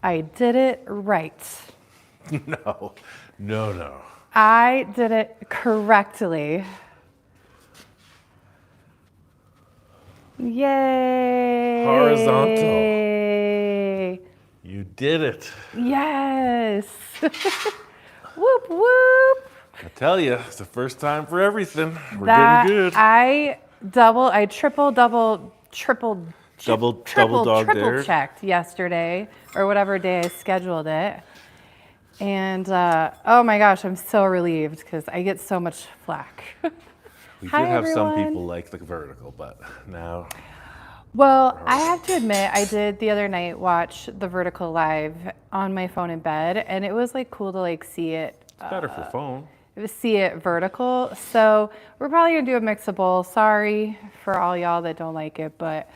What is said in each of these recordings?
I did it right. No, no, no. I did it correctly. Yay! Horizontal. You did it. Yes. Whoop, whoop. I tell you, it's the first time for everything. We're That getting good. Triple checked yesterday or whatever day I scheduled it. And oh my gosh, I'm so relieved because I get so much flack. We Hi, did have some everyone. people like the vertical, but now. Well, I have to admit, I did the other night watch the vertical live on my phone in bed, and it was like cool to like see it. It's better for phone. See it vertical. So we're probably gonna do a mixable. Sorry for all y'all that don't like it, but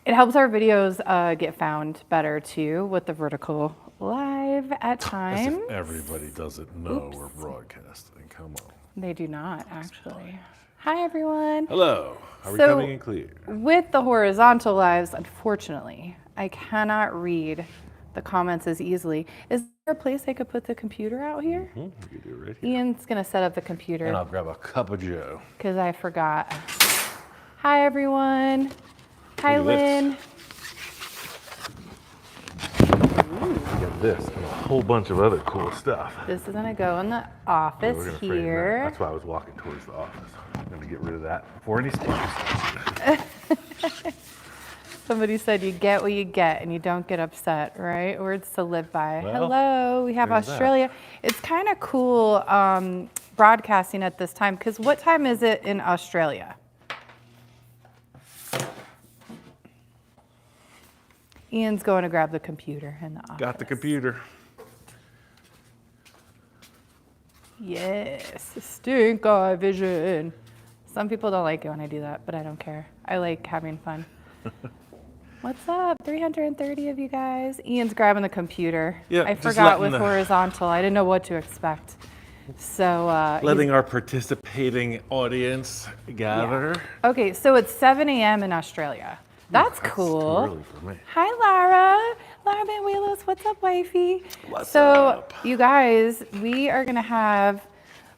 it helps our videos get found better too with the vertical live at times. As if everybody doesn't know we're broadcasting. Come on. They do not actually. Hi everyone. Hello. Are we So, coming in clear? With the horizontal lives, unfortunately, I cannot read the comments as easily. Is there a place I could put the computer out here? We can do it right here. Ian's gonna set up the computer. And I'll grab a cup of joe. Because I forgot. Hi everyone. Hi Look at Lynn. We got this and a whole bunch of other cool stuff. This is gonna go in the We're office gonna frame that. here. That's why I was walking towards the office. I'm gonna get rid of that before any stickers. Somebody said you get what you get and you don't get upset, right? Words to live by. Well, hello, we have there's that. Australia. It's kind of cool broadcasting at this time because what time is it in Australia? Ian's going to grab the computer in the office. Got the computer. Yes, stink eye vision. Some people don't like it when I do that, but I don't care. I like having fun. What's up? 330 of you guys. Ian's grabbing the computer. Yeah, I just forgot with letting the- horizontal. I didn't know what to expect. So Letting our participating audience gather. okay, so it's 7 a.m. in Australia. That's cool. Too early for me. Hi, Lara. Lara Banuelos. What's up, wifey? What's so, up? you guys, we are going to have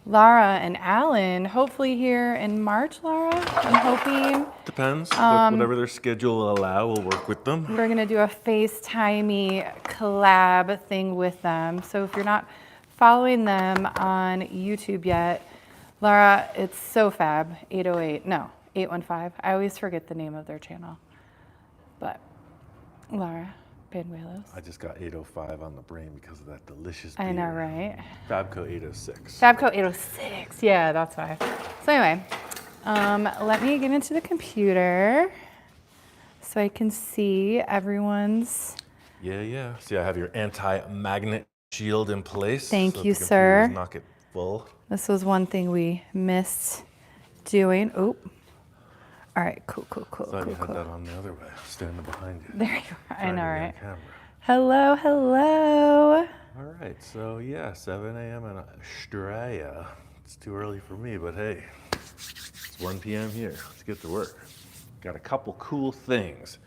Lara and Alan hopefully here in March, Lara. I'm hoping. Depends. Whatever their schedule will allow, we'll work with them. We're going to do a FaceTimey collab thing with them. So, if you're not following them on YouTube yet, Lara, it's so fab. 815. I always forget the name of their channel. But Lara Banuelos. I just got 805 on the brain because of that delicious beer. I know, right? Fabco 806. Fabco 806. Yeah, that's why. So anyway, let me get into the computer so I can see everyone's. Yeah. See, I have your anti-magnet shield in place. Thank so you, the computer sir. does not get full. This was one thing we missed doing. Oop. All right, cool. I thought you had that on the other way, standing behind you. There you are. I Trying know, to get on right? camera. Hello. All right, so yeah, 7 a.m. in Australia. It's too early for me, but hey, it's 1 p.m. here. Let's get to work. Got a couple cool things.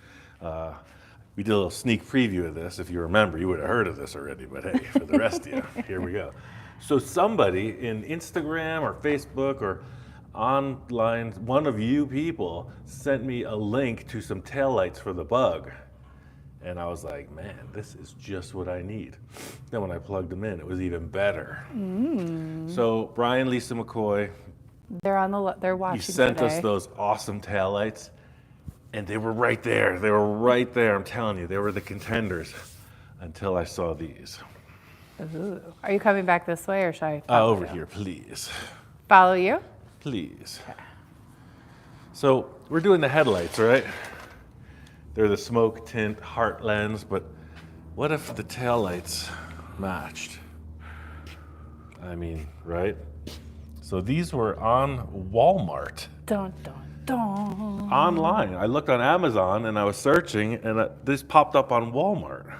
We did a little sneak preview of this. If you remember, you would have heard of this already, but hey, for the rest of you, here we go. So somebody in Instagram or Facebook or online, one of you people sent me a link to some taillights for the Bug. And I was like, man, this is just what I need. Then when I plugged them in, it was even better. So Brian, Lisa McCoy, They're watching you sent today. us those awesome taillights, and they were right there. They were right there. I'm telling you, they were the contenders until I saw these. Ooh. Are you coming back this way or should I follow Over you? here, please. Follow you? Please. So we're doing the headlights, right? They're the smoke tint heart lens, but what if the taillights matched? I mean, right? So these were on Walmart. Dun, dun, dun. Online. I looked on Amazon and I was searching and this popped up on Walmart.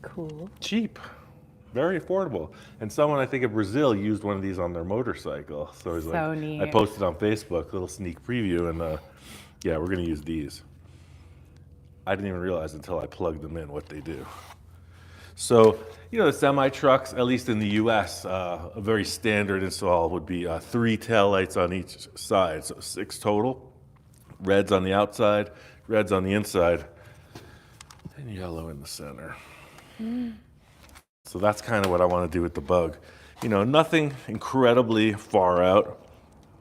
Cool. Cheap. Very affordable. And someone, I think in Brazil, used one of these on their motorcycle. So, he's So like, neat. I posted on Facebook, a little sneak preview, and yeah, we're going to use these. I didn't even realize until I plugged them in what they do. So, you know, the semi-trucks, at least in the US, a very standard install would be 3 taillights on each side, so 6 total. Reds on the outside, reds on the inside, and yellow in the center. So that's kind of what I want to do with the Bug. You know, nothing incredibly far out,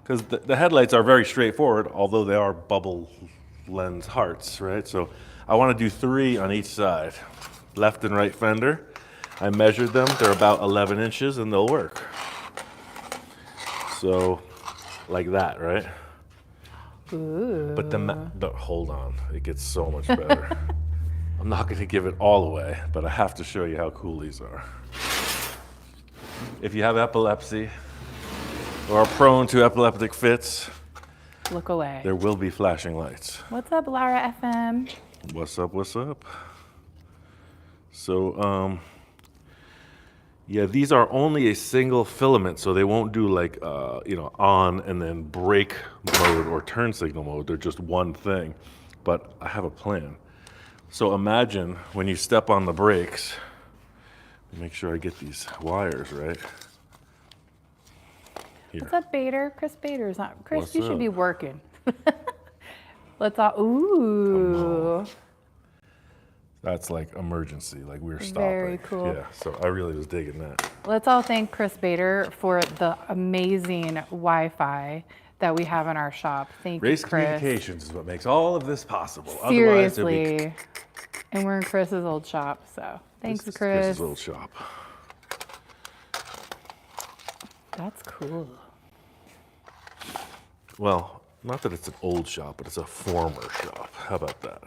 because the headlights are very straightforward, although they are bubble lens hearts, right? So I want to do 3 on each side, left and right fender. I measured them, they're about 11 inches and they'll work. So, like that, right? Ooh. But hold on, it gets so much better. I'm not going to give it all away, but I have to show you how cool these are. If you have epilepsy or are prone to epileptic fits, Look away. there will be flashing lights. What's up, Lara FM? What's up, what's up? So, yeah, these are only a single filament, so they won't do like, you know, on and then brake mode or turn signal mode. They're just one thing. But I have a plan. So imagine when you step on the brakes, make sure I get these wires right. Here. What's up, Bader? Chris Bader's not. Chris, What's you should up? be working. Let's all. Ooh. That's like emergency, like we're stopping. Very cool. Yeah, so I really was digging that. Let's all thank Chris Bader for the amazing Wi-Fi that we have in our shop. Thank Race you, Chris. communications is what makes all of this possible. Otherwise, it'd be Seriously. And we're in Chris's old shop, so thanks, This is Chris. Chris's old shop. That's cool. Well, not that it's an old shop, but it's a former shop. How about that?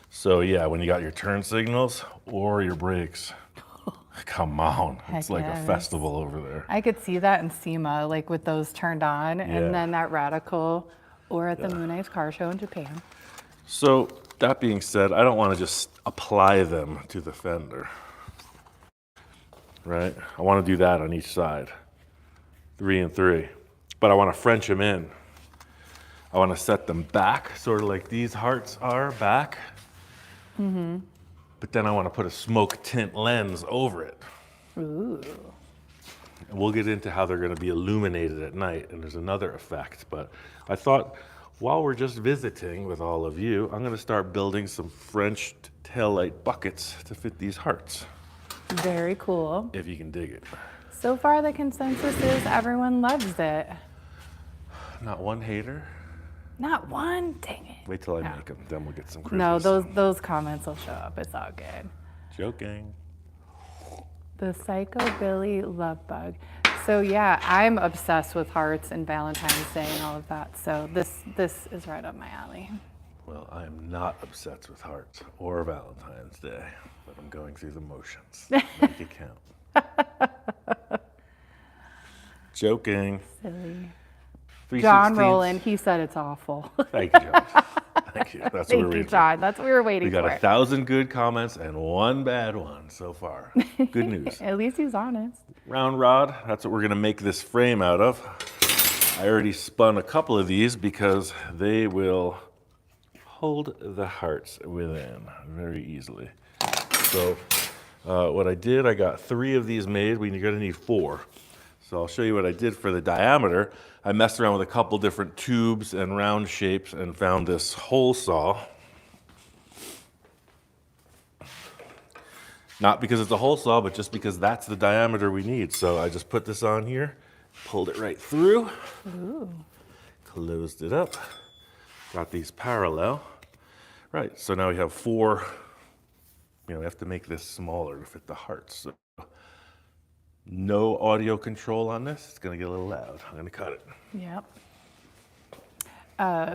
So yeah, when you got your turn signals or your brakes, come on, it's Heck like yes. a festival over there. I could see that in SEMA, like with those turned on, Yeah. and then that radical, or at the Moon Eyes Car Show in Japan. So that being said, I don't want to just apply them to the fender, right? I want to do that on each side, 3 and 3, but I want to French them in. I want to set them back, sort of like these hearts are back. But then I want to put a smoke tint lens over it. Ooh. And we'll get into how they're going to be illuminated at night, and there's another effect. But I thought, while we're just visiting with all of you, I'm going to start building some French taillight buckets to fit these hearts, Very cool. if you can dig it. So far, the consensus is everyone loves it. Not one hater. Not one. Dang it. Wait till I No. make them, then we'll get some No, Christmas. those comments will show up. It's all good. Joking. The Psycho Billy Love Bug. So yeah, I'm obsessed with hearts and Valentine's Day and all of that. So this is right up my alley. Well, I am not obsessed with hearts or Valentine's Day, but I'm going through the motions. Make it count. Joking. Silly. 3/16. John Rowland, he said it's awful. Thank you, John. Thank you. That's what Thank we're you, reading. John. That's what we were waiting We got for. 1,000 good comments and 1 bad one so far. Good news. At least he's honest. Round rod, that's what we're gonna make this frame out of. I already spun a couple of these because they will hold the hearts within very easily. So what I did, I got 3 of these made. You're gonna need 4. So I'll show you what I did for the diameter. I messed around with a couple different tubes and round shapes and found this hole saw. Not because it's a hole saw, but just because that's the diameter we need. So I just put this on here, pulled it right through, closed it up, got these parallel. Right, so now we have 4, we have to make this smaller to fit the hearts. So no audio control on this. It's gonna get a little loud. I'm gonna cut it. Yep.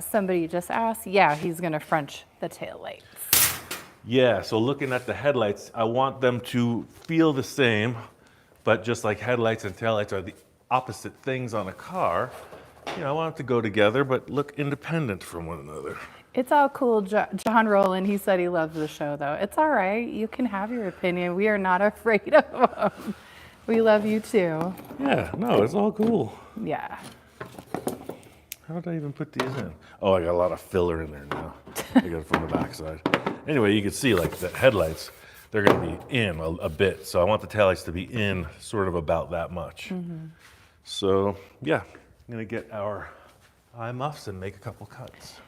Somebody just asked, yeah, he's gonna French the taillights. Yeah, so looking at the headlights, I want them to feel the same, but just like headlights and taillights are the opposite things on a car, I want them to go together, but look independent from one another. It's all cool. John Rowland, he said he loves the show, though. It's all right. You can have your opinion. We are not afraid of him. We love you, too. Yeah, no, it's all cool. Yeah. How did I even put these in? Oh, I got a lot of filler in there now. I got it from the backside. Anyway, you can see like the headlights, they're gonna be in a bit. So I want the taillights to be in sort of about that much. So yeah, I'm gonna get our eye muffs and make a couple cuts.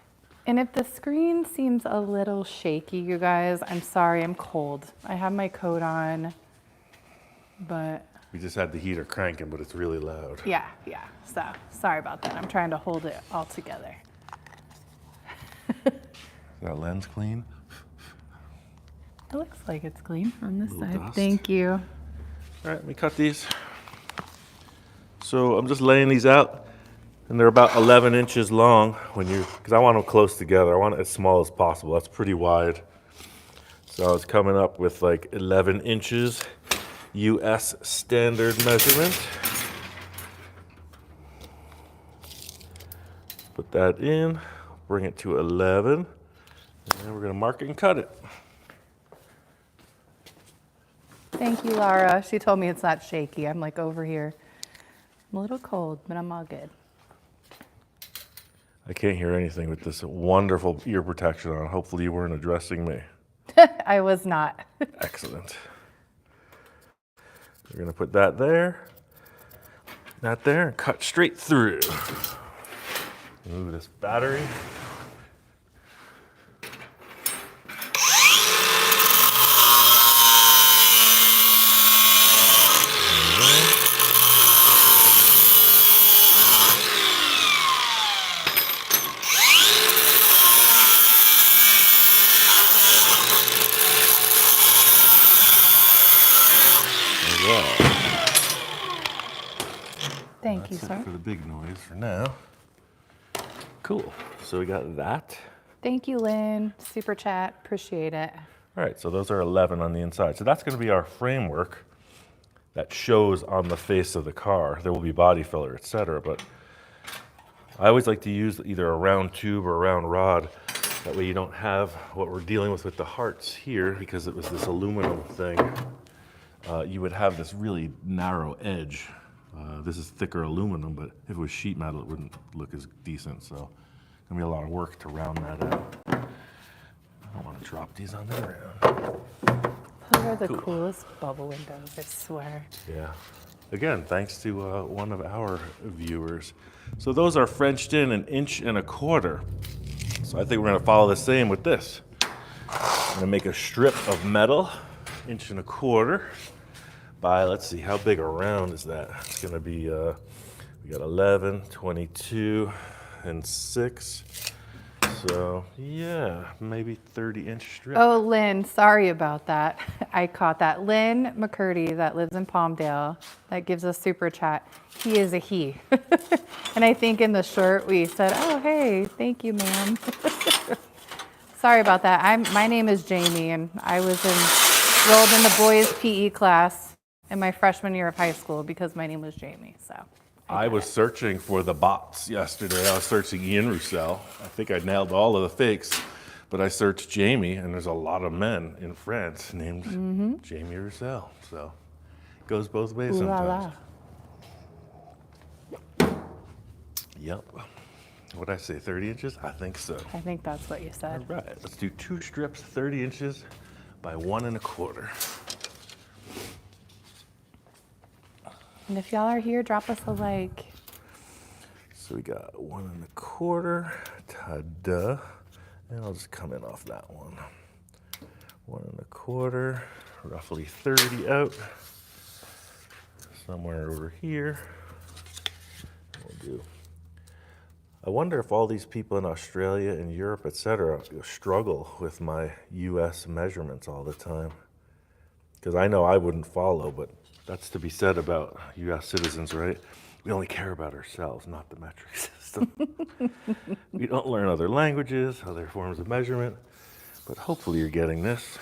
And if the screen seems a little shaky, you guys, I'm sorry, I'm cold. I have my coat on, but We just had the heater cranking, but it's really loud. yeah. So sorry about that. I'm trying to hold it all together. Is that lens clean? It looks like it's clean on this Little side. dust. Thank you. All right, let me cut these. So I'm just laying these out, and they're about 11 inches long because I want them close together. I want it as small as possible. That's pretty wide. So I was coming up with like 11 inches US standard measurement. Put that in, bring it to 11, and then we're gonna mark it and cut it. Thank you, Laura. She told me it's not shaky. I'm like over here. I'm a little cold, but I'm all good. I can't hear anything with this wonderful ear protection on. Hopefully you weren't addressing me. I was not. Excellent. We're gonna put that there, and cut straight through. Move this battery. Thank you, That's sir. it for the big noise for now. Cool. So we got that. Thank you, Lynn. Super chat. Appreciate it. All right, so those are 11 on the inside. So that's going to be our framework that shows on the face of the car. There will be body filler, etc. But I always like to use either a round tube or a round rod. That way you don't have what we're dealing with the hearts here, because it was this aluminum thing. You would have this really narrow edge. This is thicker aluminum, but if it was sheet metal, it wouldn't look as decent. So it's gonna be a lot of work to round that out. I don't want to drop these on the ground. Those are the Cool. coolest bubble windows, I swear. Yeah. Again, thanks to one of our viewers. So those are Frenched in 1.25 inches. So I think we're gonna follow the same with this. I'm gonna make a strip of metal, 1.25 inches by, let's see, how big a round is that? It's gonna be, we got 11, 22, and 6. So yeah, maybe 30-inch strip. Oh, Lynn, sorry about that. I caught that. Lynn McCurdy, that lives in Palmdale, that gives us super chat. He is a he. And I think in the short we said, oh, hey, thank you, ma'am. Sorry about that. My name is Jamie, and I was enrolled in the boys' PE class in my freshman year of high school because my name was Jamie. So I was searching for the bots yesterday. I was searching Ian Roussel. I think I nailed all of the fakes, but I searched Jamie, and there's a lot of men in France named Jamie Roussel. So it goes both ways Ooh la sometimes. la. Yep. What'd I say, 30 inches? I think so. I think that's what you All said. right, let's do 2 strips, 30 inches by 1.25. And if y'all are here, drop us a like. So we got 1.25, ta-da, and I'll just come in off that one. 1.25, roughly 30 out, somewhere over here. We'll do. I wonder if all these people in Australia and Europe, etc., struggle with my US measurements all the time. Because I know I wouldn't follow, but that's to be said about US citizens, right? We only care about ourselves, not the metric system. We don't learn other languages, other forms of measurement, but hopefully you're getting this.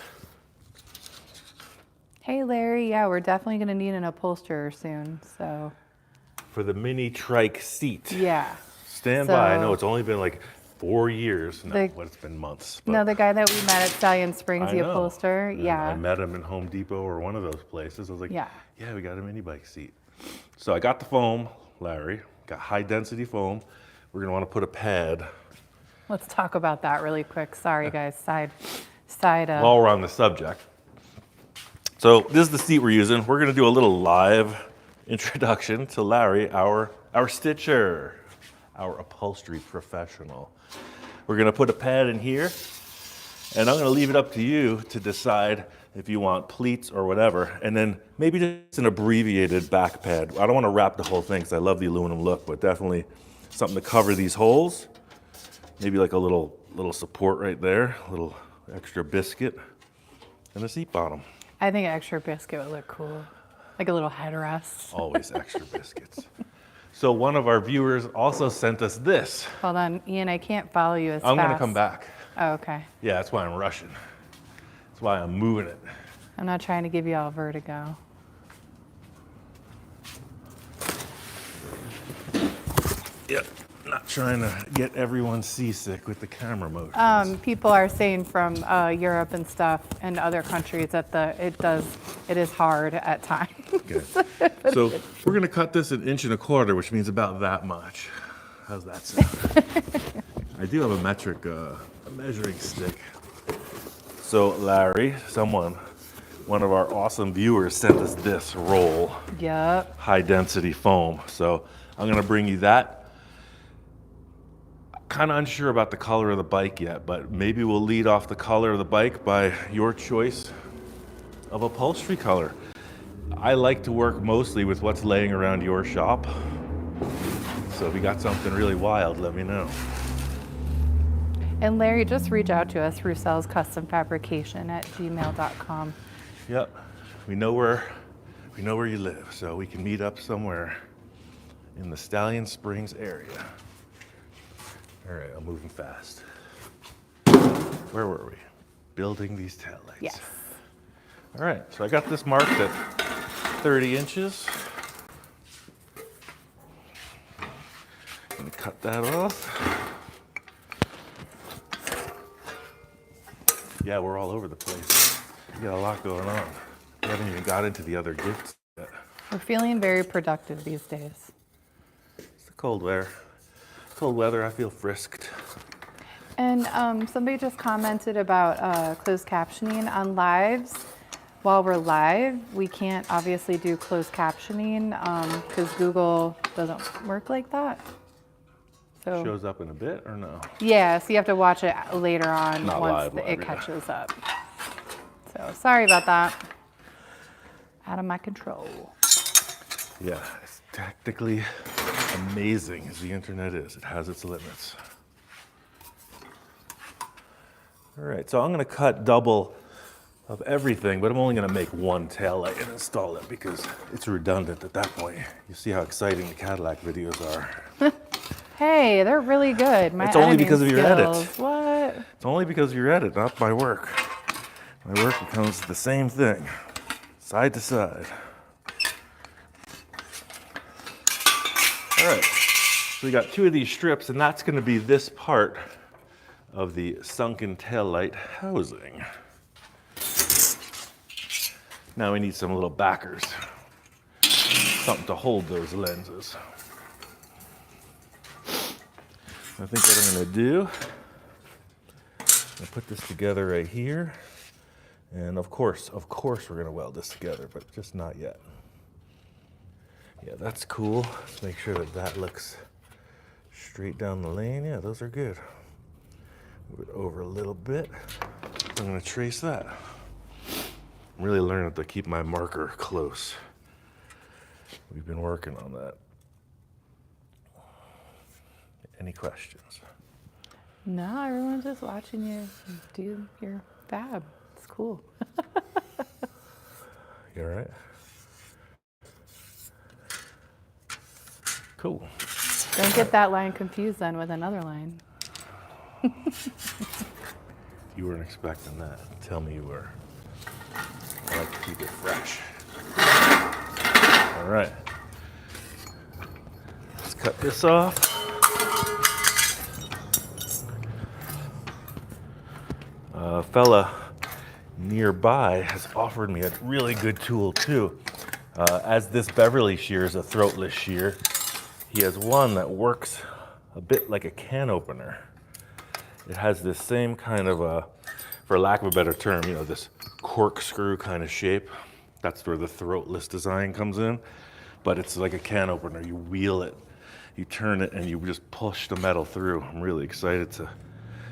Hey, Larry. Yeah, we're definitely going to need an upholsterer soon. So, For the mini trike seat. yeah. Stand by. I So- know it's only been like 4 years. No, The- well, it's been months. But No, the guy that we met at Stallion Springs, I the know. upholsterer. And Yeah. I met him in Home Depot or one of those places. I was like, Yeah. yeah, we got a mini bike seat. So I got the foam, Larry, got high density foam. We're gonna wanna put a pad. Let's talk about that really quick. Sorry, guys. side up. while we're on the subject. So this is the seat we're using. We're gonna do a little live introduction to Larry, our stitcher, our upholstery professional. We're gonna put a pad in here, and I'm gonna leave it up to you to decide if you want pleats or whatever, and then maybe just an abbreviated back pad. I don't wanna wrap the whole thing because I love the aluminum look, but definitely something to cover these holes. Maybe like a little support right there, a little extra biscuit, and a seat bottom. I think extra biscuit would look cool. Like a little headrest. Always extra biscuits. So one of our viewers also sent us this. Hold on, Ian, I can't follow you as fast. I'm gonna come back. Oh, okay. Yeah, that's why I'm rushing. That's why I'm moving it. I'm not trying to give you all vertigo. Yep, not trying to get everyone seasick with the camera motion. People are saying from Europe and stuff and other countries that it is hard at times. Okay. So we're gonna cut this 1.25 inches, which means about that much. How's that sound? I do have a measuring stick. So Larry, one of our awesome viewers sent us this roll. Yep. High density foam. So I'm gonna bring you that. Kind of unsure about the color of the bike yet, but maybe we'll lead off the color of the bike by your choice of upholstery color. I like to work mostly with what's laying around your shop. So if you got something really wild, let me know. And Larry, just reach out to us, Roussel's Custom Fabrication at gmail.com. Yep, we know where you live, so we can meet up somewhere in the Stallion Springs area. All right, I'm moving fast. Where were we? Building these taillights. Yes. All right, so I got this marked at 30 inches. Gonna cut that off. Yeah, we're all over the place. We got a lot going on. We haven't even got into the other gifts yet. We're feeling very productive these days. It's the cold weather. Cold weather, I feel frisked. And somebody just commented about closed captioning on lives. While we're live, we can't obviously do closed captioning because Google doesn't work like that. So Shows up in a bit or no? yeah, so you have to watch it later on Not once live, it yeah. catches up. So sorry about that. Out of my control. Yeah, it's technically amazing as the internet is. It has its limits. All right, so I'm gonna cut double of everything, but I'm only gonna make one taillight and install it because it's redundant at that point. You see how exciting the Cadillac videos are. Hey, they're really good. My It's only editing because of your edit. skills. What? It's only because of your edit, not my work. My work becomes the same thing, side to side. All right, so we got 2 of these strips, and that's gonna be this part of the sunken taillight housing. Now we need some little backers, something to hold those lenses. I think what I'm gonna do, I'll put this together right here. And of course, we're gonna weld this together, but just not yet. Yeah, that's cool. Let's make sure that looks straight down the lane. Yeah, those are good. Move it over a little bit. I'm gonna trace that. I'm really learning to keep my marker close. We've been working on that. Any questions? No, everyone's just watching you do your fab. It's cool. You all right? Cool. Don't get that line confused then with another line. You weren't expecting that. Tell me you were. I like to keep it fresh. All right. Let's cut this off. A fella nearby has offered me a really good tool too. As this Beverly shear is a throatless shear, he has one that works a bit like a can opener. It has this same kind of a for lack of a better term, you know, this corkscrew kind of shape. That's where the throatless design comes in. But it's like a can opener. You wheel it, you turn it, and you just push the metal through. I'm really excited to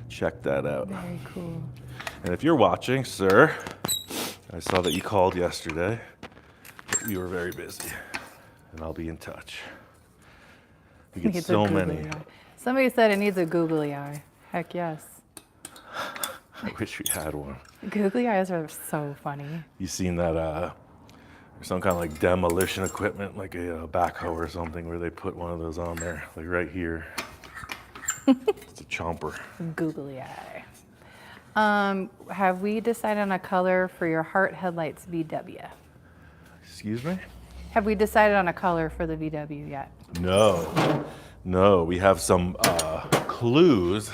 check that out. Very cool. And if you're watching, sir, I saw that you called yesterday, but you were very busy, and I'll be in touch. We get Needs a so googly many. eye. Somebody said it needs a googly eye. Heck yes. I wish we had one. Googly eyes are so funny. You seen that, some kind of like demolition equipment, like a backhoe or something, where they put one of those on there, like right here. It's a chomper. Googly eye. Have we decided on a color for your Heart Headlights VW? Excuse me? Have we decided on a color for the VW yet? No, we have some clues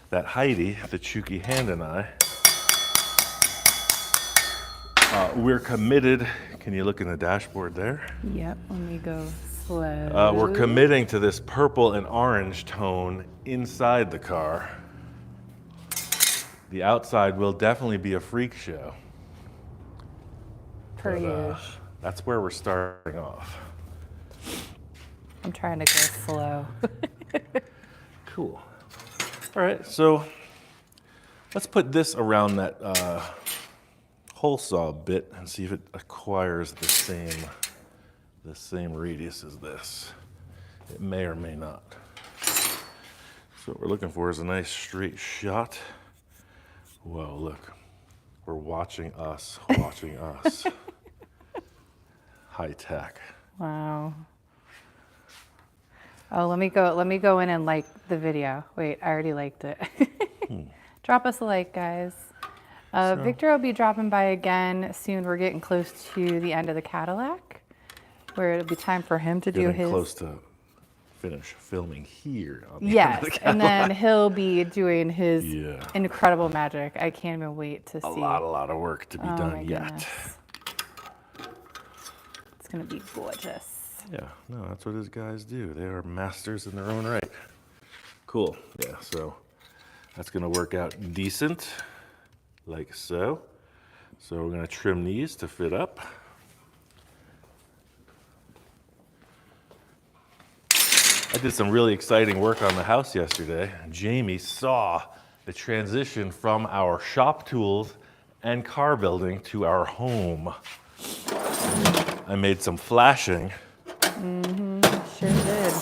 that Heidi, the Chuki hand, and I, we're committed. Can you look in the dashboard there? Yep, let me go slow. We're committing to this purple and orange tone inside the car. The outside will definitely be a freak show. Per usual. That's where we're starting off. I'm trying to go slow. Cool. All right, so let's put this around that hole saw bit and see if it acquires the same radius as this. It may or may not. So what we're looking for is a nice straight shot. Whoa, look. We're watching us. High tech. Wow. Oh, let me go in and like the video. Wait, I already liked it. Drop us a like, guys. Victor will be dropping by again soon. We're getting close to the end of the Cadillac, where it'll be time for him to do Getting his. close to finish filming here. On the end Yes, of the and then Cadillac. he'll be doing his Yeah. incredible magic. I can't even wait to see. A lot of work to be Oh my done yet. goodness. It's gonna be gorgeous. Yeah, no, that's what his guys do. They are masters in their own right. Cool. Yeah, so that's gonna work out decent, like so. So we're gonna trim these to fit up. I did some really exciting work on the house yesterday. Jamie saw the transition from our shop tools and car building to our home. I made some flashing. Sure did.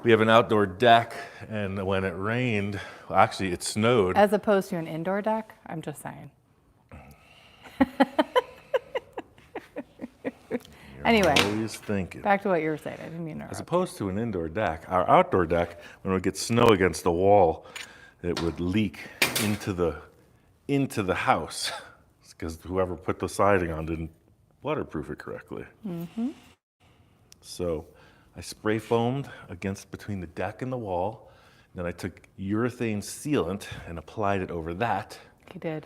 We have an outdoor deck, and when it rained, well, actually it snowed. As opposed to an indoor deck, I'm just saying. Anyway, Always thinking. back to what you were saying. I didn't mean to As interrupt. opposed to an indoor deck, our outdoor deck, when it would get snow against the wall, it would leak into the house because whoever put the siding on didn't waterproof it correctly. So I spray foamed between the deck and the wall. Then I took urethane sealant and applied it over that. You did.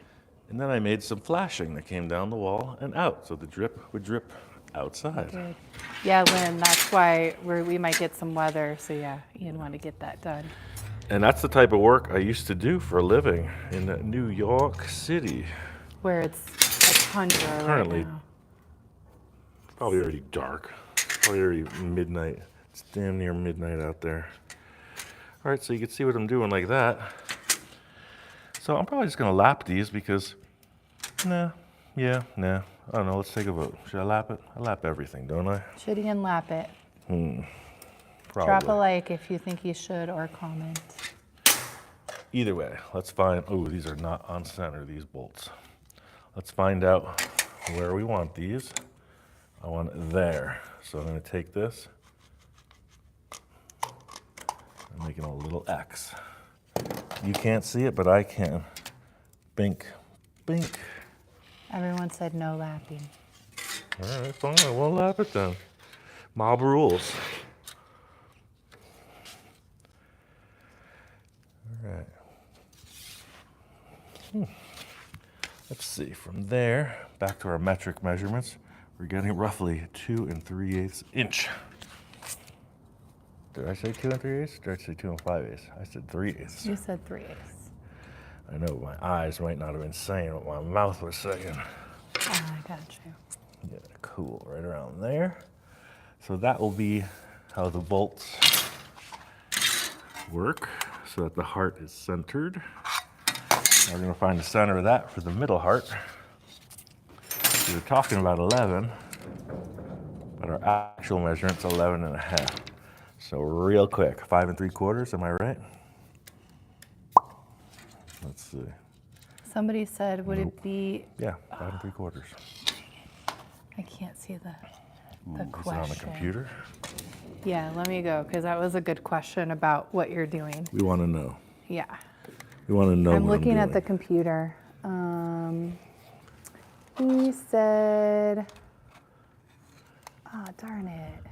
And then I made some flashing that came down the wall and out, so the drip would drip outside. Good. Yeah, Lynn, that's why we might get some weather. So yeah, Ian wanted to get that done. And that's the type of work I used to do for a living in New York City. Where it's a tundra Currently. right now. Probably already dark. Probably already midnight. It's damn near midnight out there. All right, so you can see what I'm doing like that. So I'm probably just gonna lap these because, nah. I don't know, let's take a vote. Should I lap it? I lap everything, don't I? Should Ian lap it? Probably. Drop a like if you think he should, or comment. Either way, let's find, oh, these are not on center, these bolts. Let's find out where we want these. I want it there. So I'm gonna take this and make it a little X. You can't see it, but I can. Bink, bink. Everyone said no lapping. All right, fine, I won't lap it then. Mob rules. All right. Let's see, from there, back to our metric measurements, we're getting roughly 2 3/8 inch. Did I say 2 3/8? Did I say 2 5/8? I said 3/8. You said 3/8. I know my eyes might not have been saying what my mouth was saying. I got you. Yeah, cool, right around there. So that will be how the bolts work, so that the heart is centered. Now we're gonna find the center of that for the middle heart. We were talking about 11, but our actual measurement's 11 and a half. So real quick, 5 3/4, am I right? Let's see. Somebody said, would it be? Yeah, 5 3/4. I can't see the Is it question. on the computer? Yeah, let me go, because that was a good question about what you're doing. We want to know. Yeah. We want to know I'm what looking I'm at the doing. computer. He said, oh, darn it.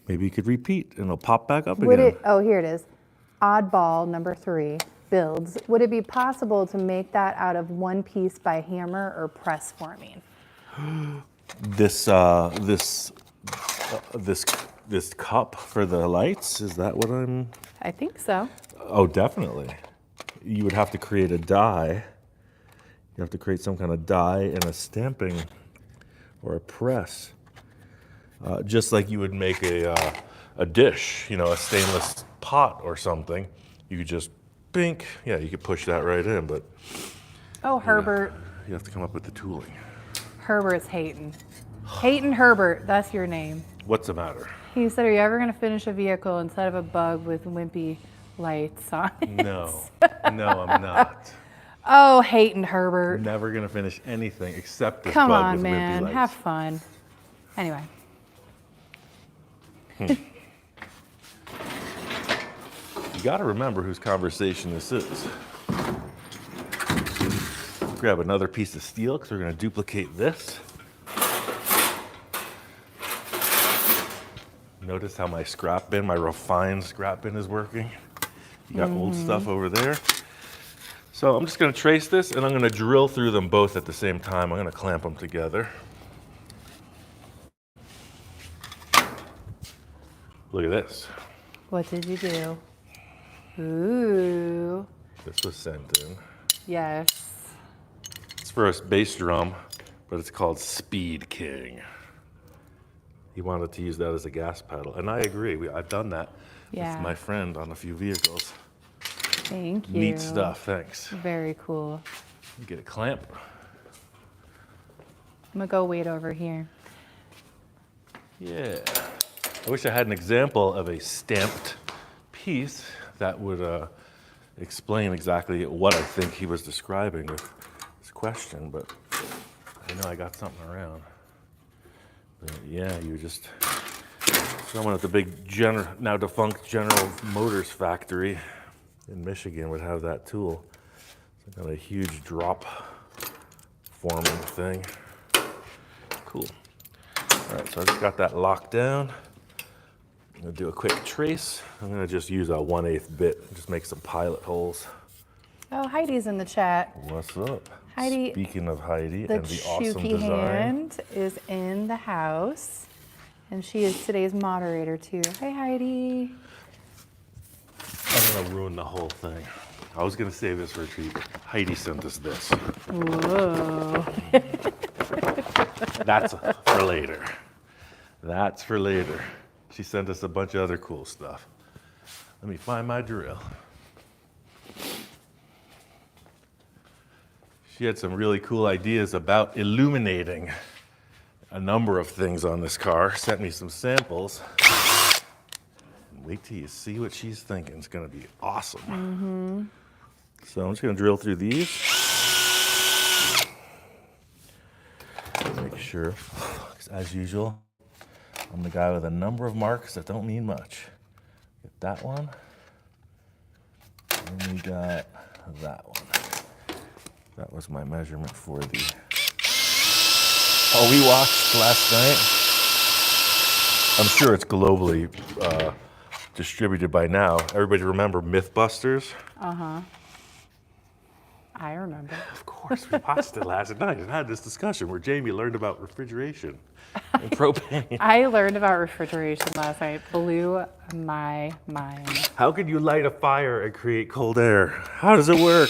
Maybe you could repeat and it'll pop back up Would again. it, oh, here it is. Oddball number 3, builds. Would it be possible to make that out of one piece by hammer or press forming? This cup for the lights, is that what I'm? I think so. Oh, definitely. You would have to create a die. You have to create some kind of die and a stamping or a press. Just like you would make a dish, you know, a stainless pot or something. You could just, bink, yeah, you could push that right in, but Oh, Herbert. you have to come up with the tooling. Herbert's hating. Hating Herbert, that's your name. What's the matter? He said, are you ever going to finish a vehicle instead of a bug with wimpy lights on it? No, no, I'm not. Oh, hating Herbert. Never gonna finish anything except this Come bug on, with wimpy man. lights. Have fun. Anyway. You gotta remember whose conversation this is. Grab another piece of steel because we're gonna duplicate this. Notice how my scrap bin, my refined scrap bin is working. You got old stuff over there. So I'm just gonna trace this and I'm gonna drill through them both at the same time. I'm gonna clamp them together. Look at this. What did you do? Ooh. This was sent in. Yes. It's for a bass drum, but it's called Speed King. He wanted to use that as a gas pedal, and I agree. I've done that Yeah. with my friend on a few vehicles. Thank you. Neat stuff, thanks. Very cool. Get a clamp. I'm gonna go wait over here. Yeah. I wish I had an example of a stamped piece that would explain exactly what I think he was describing with this question, but I know I got something around. But yeah, you just, someone at the big now defunct General Motors factory in Michigan would have that tool. It's got a huge drop forming thing. Cool. All right, so I just got that locked down. I'm gonna do a quick trace. I'm gonna just use a 1/8 bit, just make some pilot holes. Oh, Heidi's in the chat. What's up? Heidi, Speaking of Heidi The and the awesome Chooky design. Hand is in the house, and she is today's moderator too. Hi, Heidi. I'm gonna ruin the whole thing. I was gonna save this for a treat. Heidi sent us this. Whoa. That's for later. That's for later. She sent us a bunch of other cool stuff. Let me find my drill. She had some really cool ideas about illuminating a number of things on this car. Sent me some samples. Wait till you see what she's thinking. It's gonna be awesome. So I'm just gonna drill through these. Make sure, 'cause as usual, I'm the guy with a number of marks that don't mean much. Get that one. And we got that one. That was my measurement for the. Oh, we watched last night. I'm sure it's globally distributed by now. Everybody remember Mythbusters? Uh-huh. I remember. Of course, we watched it last night and had this discussion where Jamie learned about refrigeration and propane. I learned about refrigeration last night. Blew my mind. How could you light a fire and create cold air? How does it work?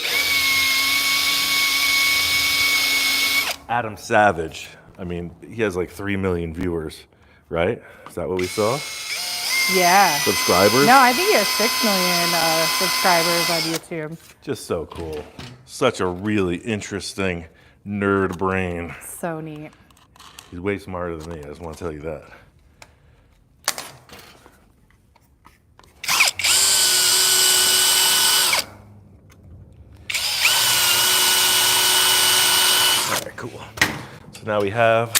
Adam Savage. I mean, he has like 3 million viewers, right? Is that what we saw? Yeah. Subscribers? No, I think he has 6 million subscribers on YouTube. Just so cool. Such a really interesting nerd brain. So neat. He's way smarter than me, I just want to tell you that. All right, cool. So now we have,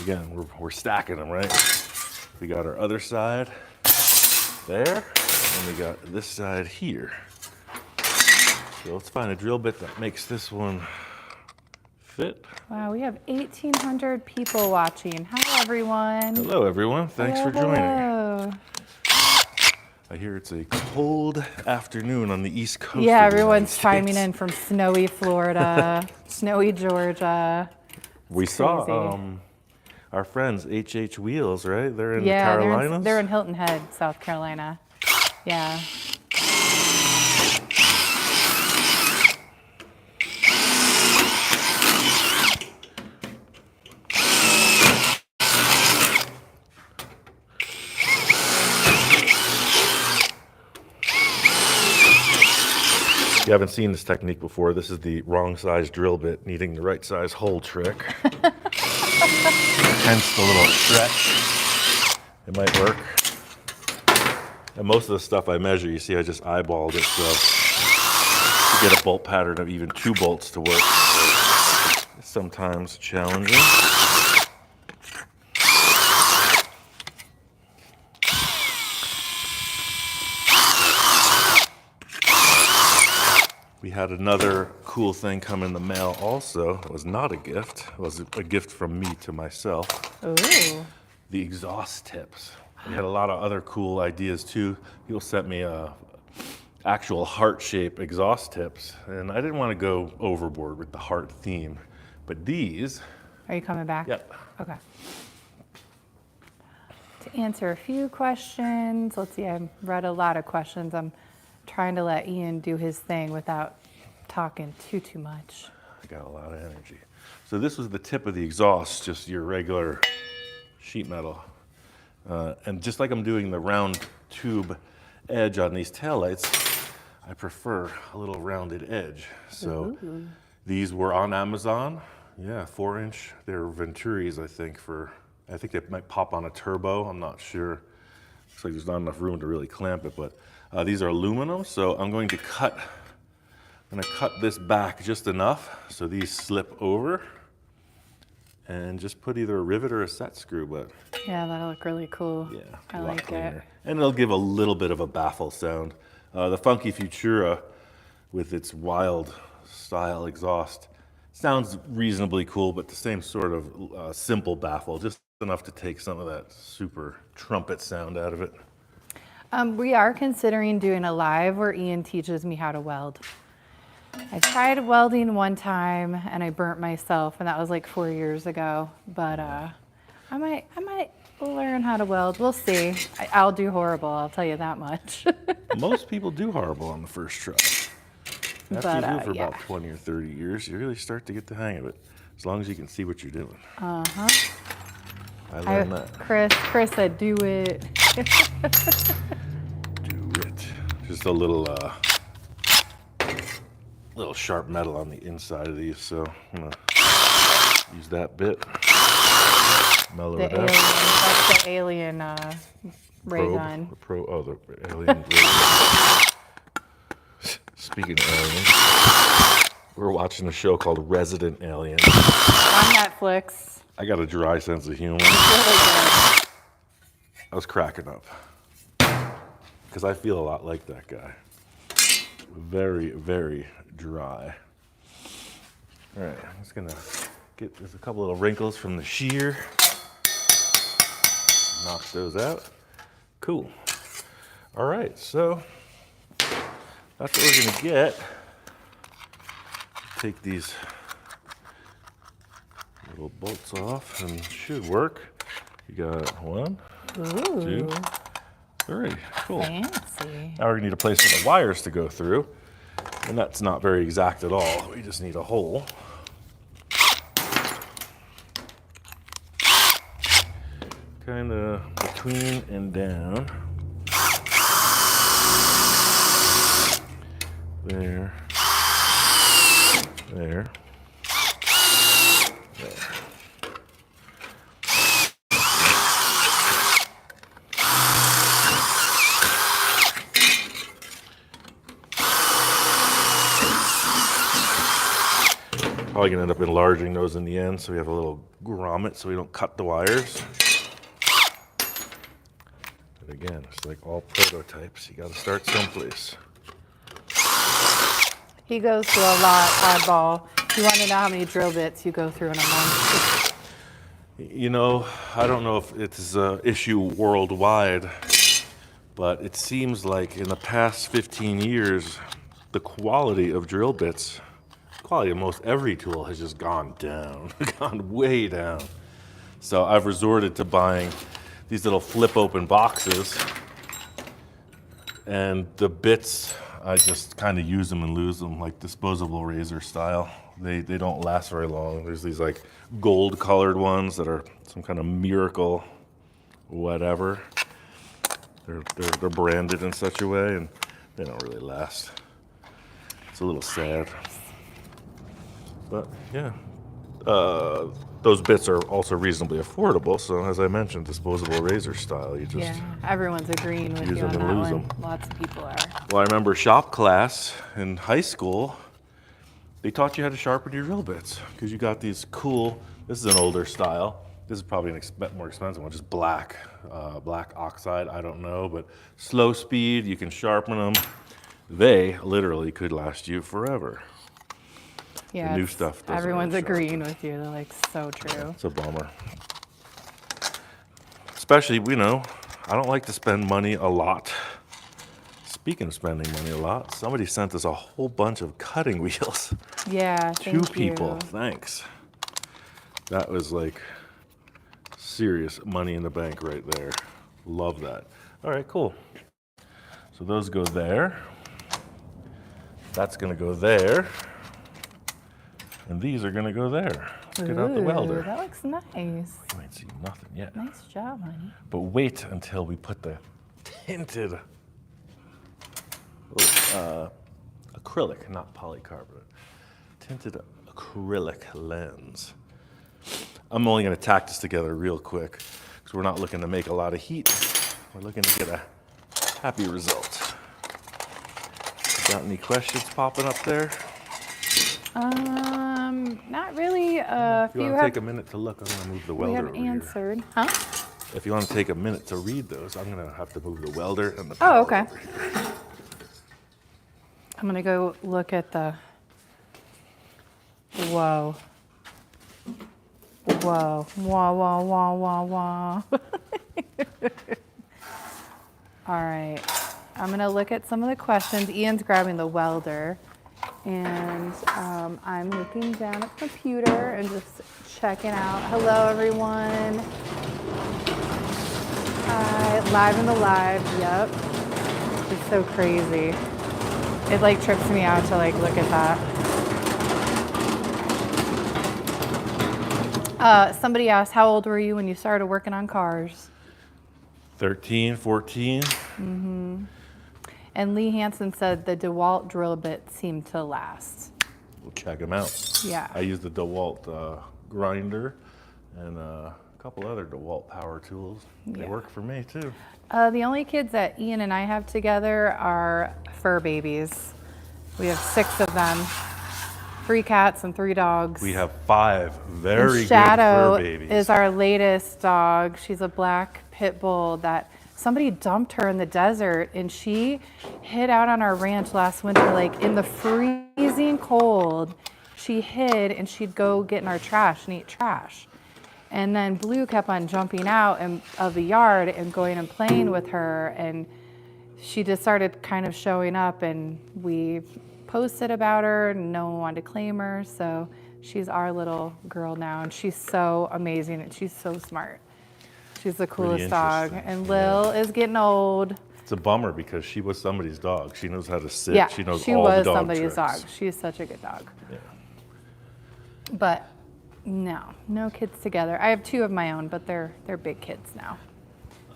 again, we're stacking them, right? We got our other side there, and we got this side here. So let's find a drill bit that makes this one fit. Wow, we have 1,800 people watching. Hi, everyone. Hello, everyone. Thanks for joining. Hello. I hear it's a cold afternoon on the East Coast. Yeah, of the everyone's United chiming States. in from snowy Florida, snowy Georgia. We It's saw crazy. our friends H Wheels, right? They're in the Yeah, Carolinas. they're in Hilton Head, South Carolina. Yeah. If you haven't seen this technique before, this is the wrong size drill bit needing the right size hole trick. Hence the little stretch. It might work. And most of the stuff I measure, you see I just eyeballed it, so to get a bolt pattern of even 2 bolts to work, it's sometimes challenging. We had another cool thing come in the mail also. It was not a gift. It was a gift from me to myself. Ooh. The exhaust tips. We had a lot of other cool ideas too. People sent me actual heart-shaped exhaust tips, and I didn't want to go overboard with the heart theme. But these, Are you coming back? yep. Okay. To answer a few questions, let's see, I've read a lot of questions. I'm trying to let Ian do his thing without talking too much. I got a lot of energy. So this was the tip of the exhaust, just your regular sheet metal. And just like I'm doing the round tube edge on these taillights, I prefer a little rounded edge. So these were on Amazon. Yeah, 4-inch. They're Venturis, I think, I think they might pop on a turbo. I'm not sure. Looks like there's not enough room to really clamp it, but these are aluminum, so I'm going to cut this back just enough so these slip over, and just put either a rivet or a set screw, but Yeah, that'll look really cool. yeah, I a lot like cleaner. it. And it'll give a little bit of a baffle sound. The Funky Futura, with its wild style exhaust, sounds reasonably cool, but the same sort of simple baffle, just enough to take some of that super trumpet sound out of it. We are considering doing a live where Ian teaches me how to weld. I tried welding one time and I burnt myself, and that was like 4 years ago. But I might learn how to weld. We'll see. I'll do horrible, I'll tell you that much. Most people do horrible on the first try. After But, you do it for yeah. about 20 or 30 years, you really start to get the hang of it, as long as you can see what you're doing. Uh-huh. I learned that. Chris said, do it. Do it. Just a little sharp metal on the inside of these, so I'm gonna use that bit. Mellow The it alien, out. that's the alien ray Probe. gun. The alien ray gun. Speaking of aliens, we're watching a show called Resident Alien. On Netflix. I got a dry sense of humor. Really good. I was cracking up because I feel a lot like that guy. Very, very dry. All right, I'm just gonna there's a couple little wrinkles from the shear. Knock those out. Cool. All right, so that's what we're gonna get take these little bolts off and it should work. You got 1, 2, 3. Cool. Fancy. Now we're gonna need a place for the wires to go through, and that's not very exact at all. We just need a hole. Kind of between and down. There. There. Probably gonna end up enlarging those in the end, so we have a little grommet so we don't cut the wires. But again, it's like all prototypes. You gotta start someplace. He goes through a lot, oddball. You want to know how many drill bits you go through in a month? You know, I don't know if it's an issue worldwide, but it seems like in the past 15 years, the quality of drill bits, quality of most every tool has just gone down, gone way down. So I've resorted to buying these little flip open boxes, and the bits, I just kind of use them and lose them, like disposable razor style. They don't last very long. There's these like gold colored ones that are some kind of miracle whatever. They're branded in such a way, and they don't really last. It's a little sad. But yeah, those bits are also reasonably affordable. So as I mentioned, disposable razor style. You just Yeah, everyone's agreeing with use you on them that and lose one. them. Lots of people are. Well, I remember shop class in high school. They taught you how to sharpen your drill bits because you got these cool. This is an older style. This is probably an more expensive one, just black oxide. I don't know, but slow speed. You can sharpen them. They literally could last you forever. Yeah, The new stuff doesn't everyone's really sharpen. agreeing with you. They're like, so true. It's a bummer. Especially, you know, I don't like to spend money a lot. Speaking of spending money a lot, somebody sent us a whole bunch of cutting wheels. Yeah, Two thank people, you. thanks. That was like serious money in the bank right there. Love that. All right, cool. So those go there. That's gonna go there. And these are gonna go there. Let's get out the Ooh, welder. that looks nice. You ain't seen nothing yet. Nice job, honey. But wait until we put the tinted acrylic, not polycarbonate, tinted acrylic lens. I'm only going to tack this together real quick because we're not looking to make a lot of heat. We're looking to get a happy result. Got any questions popping up there? Not really. If you want to take a minute to look, I'm going to move the we welder have over here. answered. Huh? If you want to take a minute to read those, I'm going to have to move the welder and the Oh, power okay. over here. I'm gonna go look at the. Whoa. Whoa. Wah, wah, wah, wah, wah. All right. I'm gonna look at some of the questions. Ian's grabbing the welder. And I'm looking down at the computer and just checking out. Hello, everyone. Hi, live in the live. Yep. It's so crazy. It like trips me out to like look at that. Somebody asked, how old were you when you started working on cars? 13, 14. And Lee Hansen said the DeWalt drill bit seemed to last. We'll check them out. Yeah. I use the DeWalt grinder and a couple other DeWalt power tools. They Yeah. work for me too. The only kids that Ian and I have together are fur babies. We have 6 of them. 3 cats and 3 dogs. We have 5 very And Shadow good fur babies. is our latest dog. She's a black pit bull that somebody dumped her in the desert, and she hid out on our ranch last winter, like in the freezing cold. She hid and she'd go get in our trash and eat trash. And then Blue kept on jumping out of the yard and going and playing with her, and she just started kind of showing up, and we posted about her, and no one wanted to claim her, so she's our little girl now, and she's so amazing, and she's so smart. She's the coolest dog, and Lil is getting old. It's a bummer because she was somebody's dog. She knows how to sit. Yeah, she knows she all was the dog somebody's tricks. dog. She's such a good dog. Yeah. But no kids together. I have 2 of my own, but they're big kids now.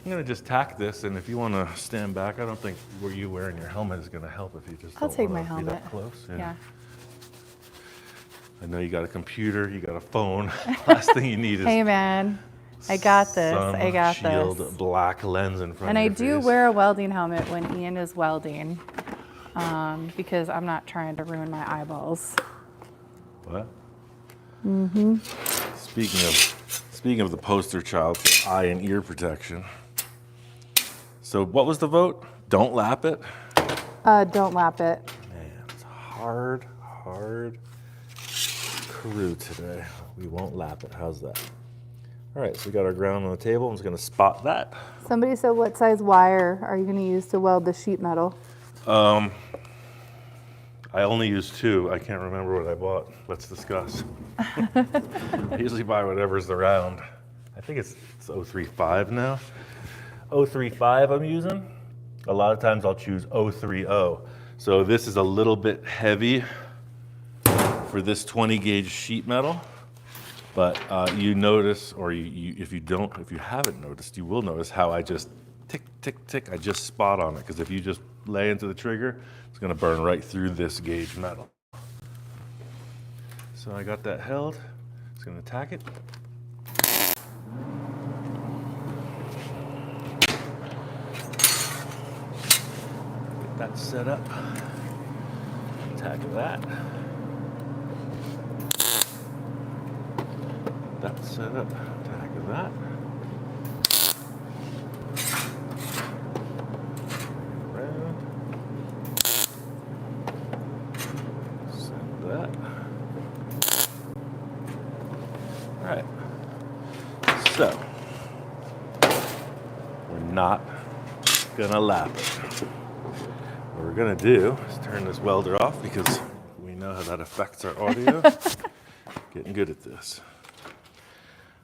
I'm gonna just tack this, and if you want to stand back, I don't think where you wearing your helmet is gonna help if you just. I'll don't take wanna my be helmet. that close. Yeah. I know you got a computer, you got a phone. Last thing you need is. Hey man, I got this. Sun I got shield, this. black lens in front And of I your do face. wear a welding helmet when Ian is welding, because I'm not trying to ruin my eyeballs. What? Mm-hmm. Speaking of the poster child for eye and ear protection. So what was the vote? Don't lap it? Don't lap it. Man, it's hard crew today. We won't lap it. How's that? All right, so we got our ground on the table. I'm just gonna spot that. Somebody said, what size wire are you going to use to weld the sheet metal? I only use 2. I can't remember what I bought. Let's discuss. I usually buy whatever's around. I think it's 035 now. 035 I'm using. A lot of times I'll choose 030. So this is a little bit heavy for this 20 gauge sheet metal. But you notice, or if you haven't noticed, you will notice how I just tick, tick, tick. I just spot on it, because if you just lay into the trigger, it's going to burn right through this gauge metal. So I got that held. Just going to tack it. Get that set up. Tack that. That's set up. Tack that. Around. Send that. All right. So we're not gonna lap it. What we're gonna do is turn this welder off, because we know how that affects our audio. Getting good at this.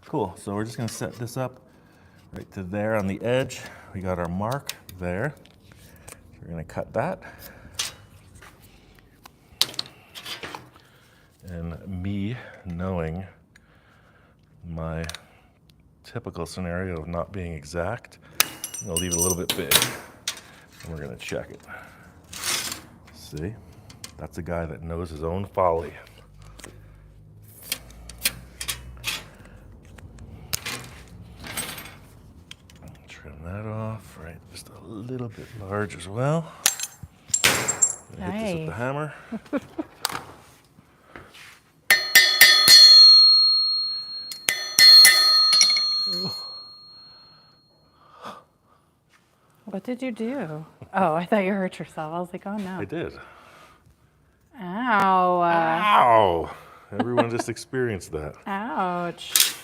Cool, so we're just gonna set this up right to there on the edge. We got our mark there. We're gonna cut that. And me knowing my typical scenario of not being exact, I'm gonna leave it a little bit big, and we're gonna check it. See, that's a guy that knows his own folly. That off, right? Just a little bit large as well. Hit this with the hammer. What did you do? Oh, I thought you hurt yourself. I was like, oh no. I did. Ow. Ow! Everyone just experienced that. Ouch.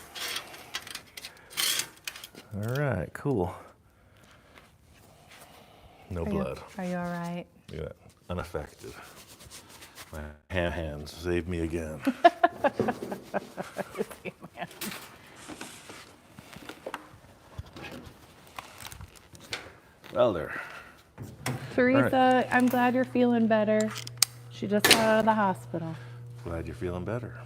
All right, cool. No blood. Are you all right? Look at that, unaffected. My hands saved me again. Well, there. Teresa, I'm glad you're feeling better. She just got out of the hospital. Glad you're feeling better.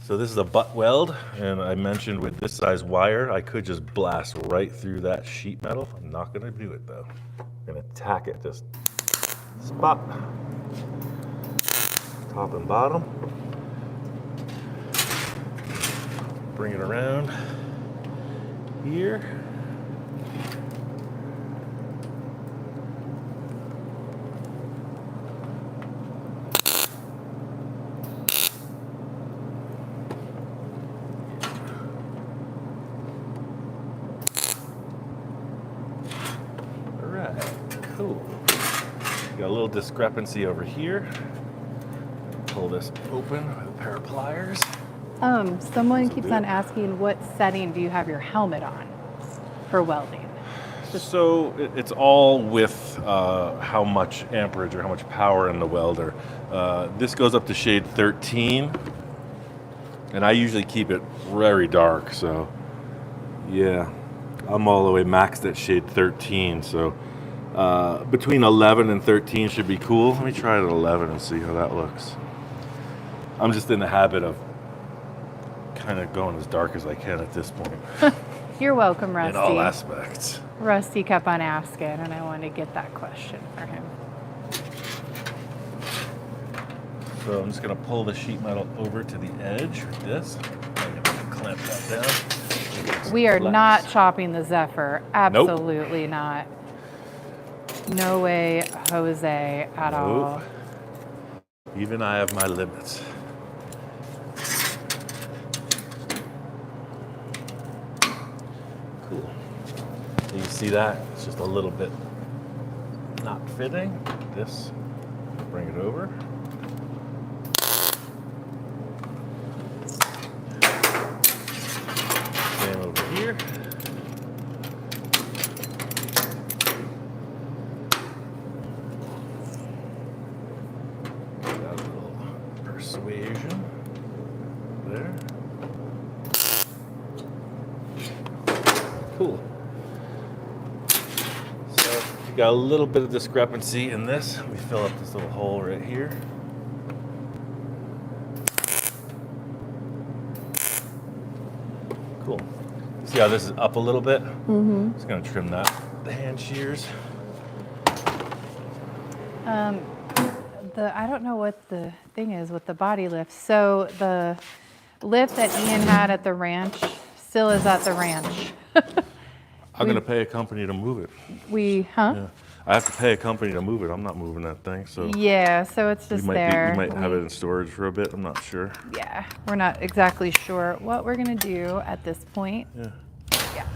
So this is a butt weld, and I mentioned with this size wire, I could just blast right through that sheet metal. I'm not gonna do it though. I'm gonna tack it just spot, top and bottom. Bring it around here. Cool. Got a little discrepancy over here. Pull this open with a pair of pliers. Someone keeps on asking, what setting do you have your helmet on for welding? So it's all with how much amperage or how much power in the welder. This goes up to shade 13, and I usually keep it very dark. So yeah, I'm all the way maxed at shade 13. So between 11 and 13 should be cool. Let me try it at 11 and see how that looks. I'm just in the habit of kind of going as dark as I can at this point. You're welcome, Rusty. In all aspects. Rusty kept on asking, and I wanted to get that question for him. So I'm just going to pull the sheet metal over to the edge with this. I'm going to clamp that down. We are Flex. not chopping the Zephyr. Absolutely not. No way, Jose, at all. Even I have my limits. Cool. So you see that? It's just a little bit not fitting. This, bring it over. Same over here. Got a little persuasion there. Cool. So you got a little bit of discrepancy in this. We fill up this little hole right here. Cool. See how this is up a little bit? Mm-hmm. Just gonna trim that. The hand shears. I don't know what the thing is with the body lift. So the lift that Ian had at the ranch still is at the ranch. I'm gonna pay a company to move it. Yeah. I have to pay a company to move it. I'm not moving that thing, so Yeah, so it's just there. You might have it in storage for a bit. I'm not sure. Yeah, we're not exactly sure what we're gonna do at this point. Yeah. Yeah.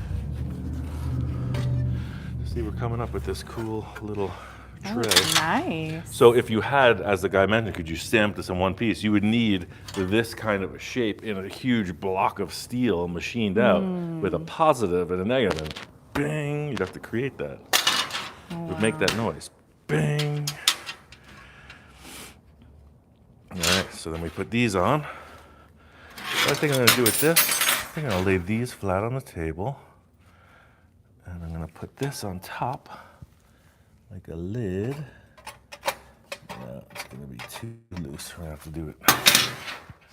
See, we're coming up with this cool little tray. Oh, nice. So if you had, as the guy mentioned, could you stamp this in one piece, you would need this kind of a shape in a huge block of steel machined out with a positive and a negative. And bing, you'd have to create that. It would make that noise. Bing. All right, so then we put these on. What I think I'm gonna do with this, I think I'm gonna lay these flat on the table. And I'm gonna put this on top, like a lid. No, it's gonna be too loose. We're gonna have to do it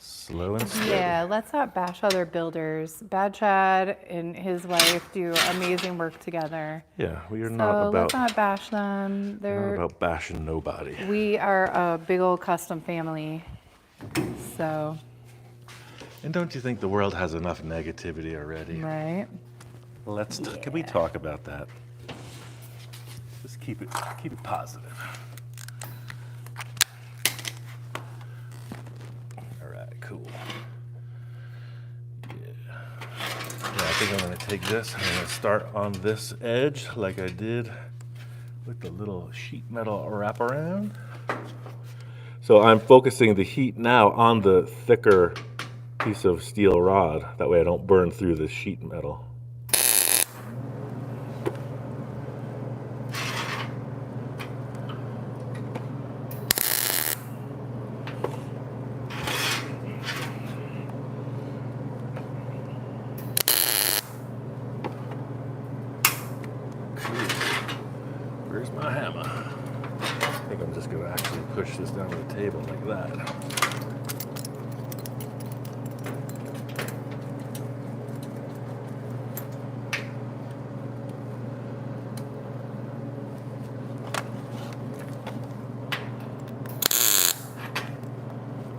slow and steady. Yeah, let's not bash other builders. Bad Chad and his wife do amazing work together. Yeah, we are So not about let's not bash them. not They're about bashing nobody. We are a big old custom family. So, And don't you think the world has enough negativity already? right? Can we talk about that? Just keep it positive. All right, cool. Yeah. I think I'm gonna take this. I'm gonna start on this edge like I did with the little sheet metal wraparound. So I'm focusing the heat now on the thicker piece of steel rod. That way I don't burn through the sheet metal. Where's my hammer? I think I'm just gonna actually push this down to the table like that.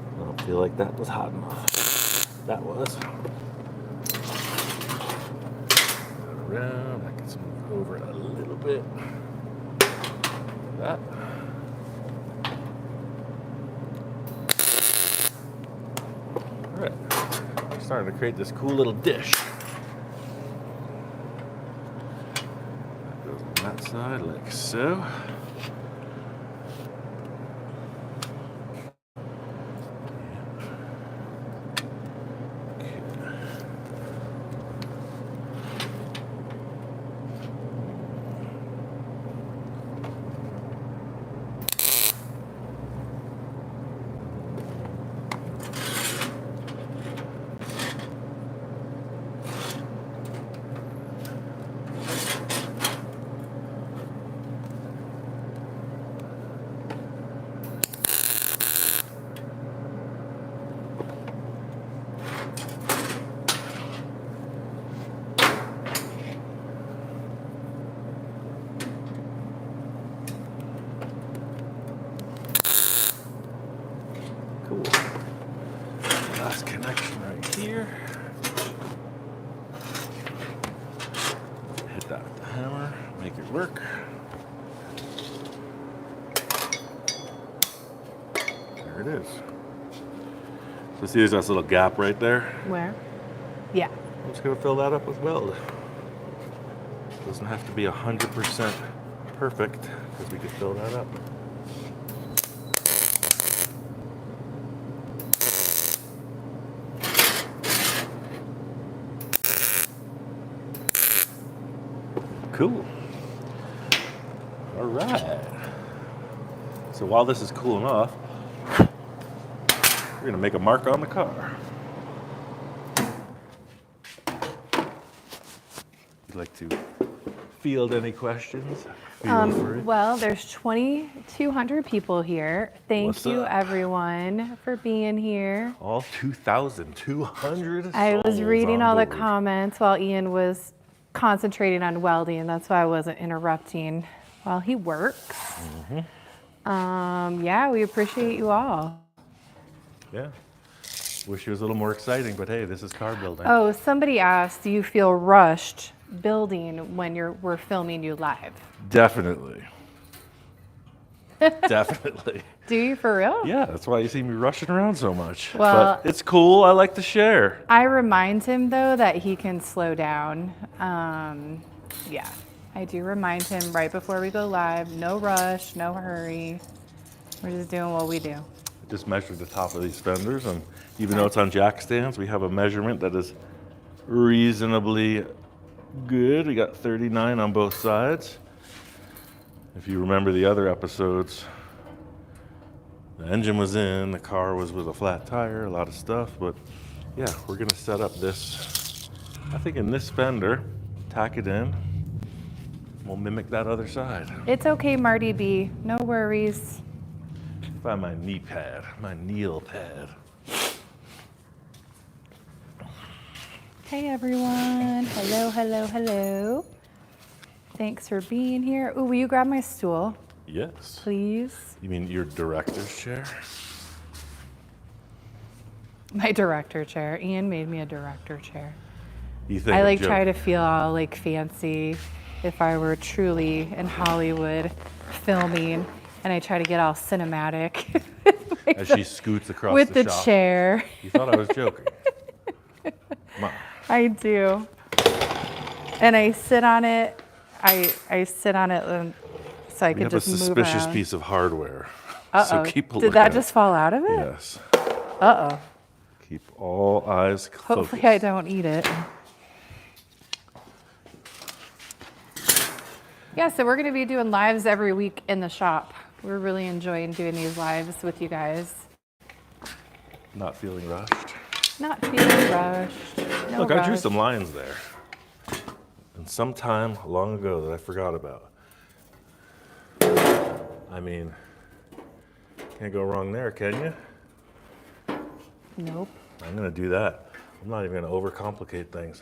I don't feel like that was hot enough. That was. Around, I can move over a little bit. That. All right, I'm starting to create this cool little dish. That goes on that side like so. connection right here. Hit that with the hammer, make it work. There it is. So see, there's this little gap right there. Where? Yeah. I'm just gonna fill that up with weld. Doesn't have to be 100% perfect because we can fill that up. Cool. All right. So while this is cooling off, we're gonna make a mark on the car. You'd like to field any questions? Feel free. Well, there's 2,200 people here. Thank What's you, up? everyone, for being here. All 2,200 I was souls reading on all the board. comments while Ian was concentrating on welding. That's why I wasn't interrupting while he works. Yeah, we appreciate you all. Yeah. Wish it was a little more exciting, but hey, this is car building. Oh, somebody asked, do you feel rushed building when we're filming you live? Definitely. Definitely. Do you for real? Yeah, that's why you see me rushing around so much. Well- but it's cool. I like to share. I remind him though that he can slow down. Yeah, I do remind him right before we go live, no rush, no hurry. We're just doing what we do. Just measured the top of these fenders, and even though it's on jack stands, we have a measurement that is reasonably good. We got 39 on both sides. If you remember the other episodes, the engine was in, the car was with a flat tire, a lot of stuff, but yeah, we're gonna set up this, I think in this fender, tack it in. We'll mimic that other side. It's okay, Marty B. No worries. Find my knee pad, my kneel pad. Hey everyone. Hello, hello, hello. Thanks for being here. Ooh, will you grab my stool, Yes. please? You mean your director's chair? My director chair. Ian made me a director chair. You think I I'm like try joking? to feel all like fancy if I were truly in Hollywood filming, and I try to get all cinematic As she scoots across with the shop. chair. You thought I was joking. Come on. I do. And I sit on it. I sit on it so I We can have a just move suspicious around. piece of hardware. Uh-oh. So keep a Did look that at just fall out of it? it. Yes. Uh-oh. Keep all eyes focused. Hopefully I don't eat it. Yeah, so we're going to be doing lives every week in the shop. We're really enjoying doing these lives with you guys. Not feeling rushed. Not feeling rushed. No Look, I drew rush. some lines there. And sometime long ago that I forgot about. I mean, can't go wrong there, can you? Nope. I'm gonna do that. I'm not even gonna overcomplicate things.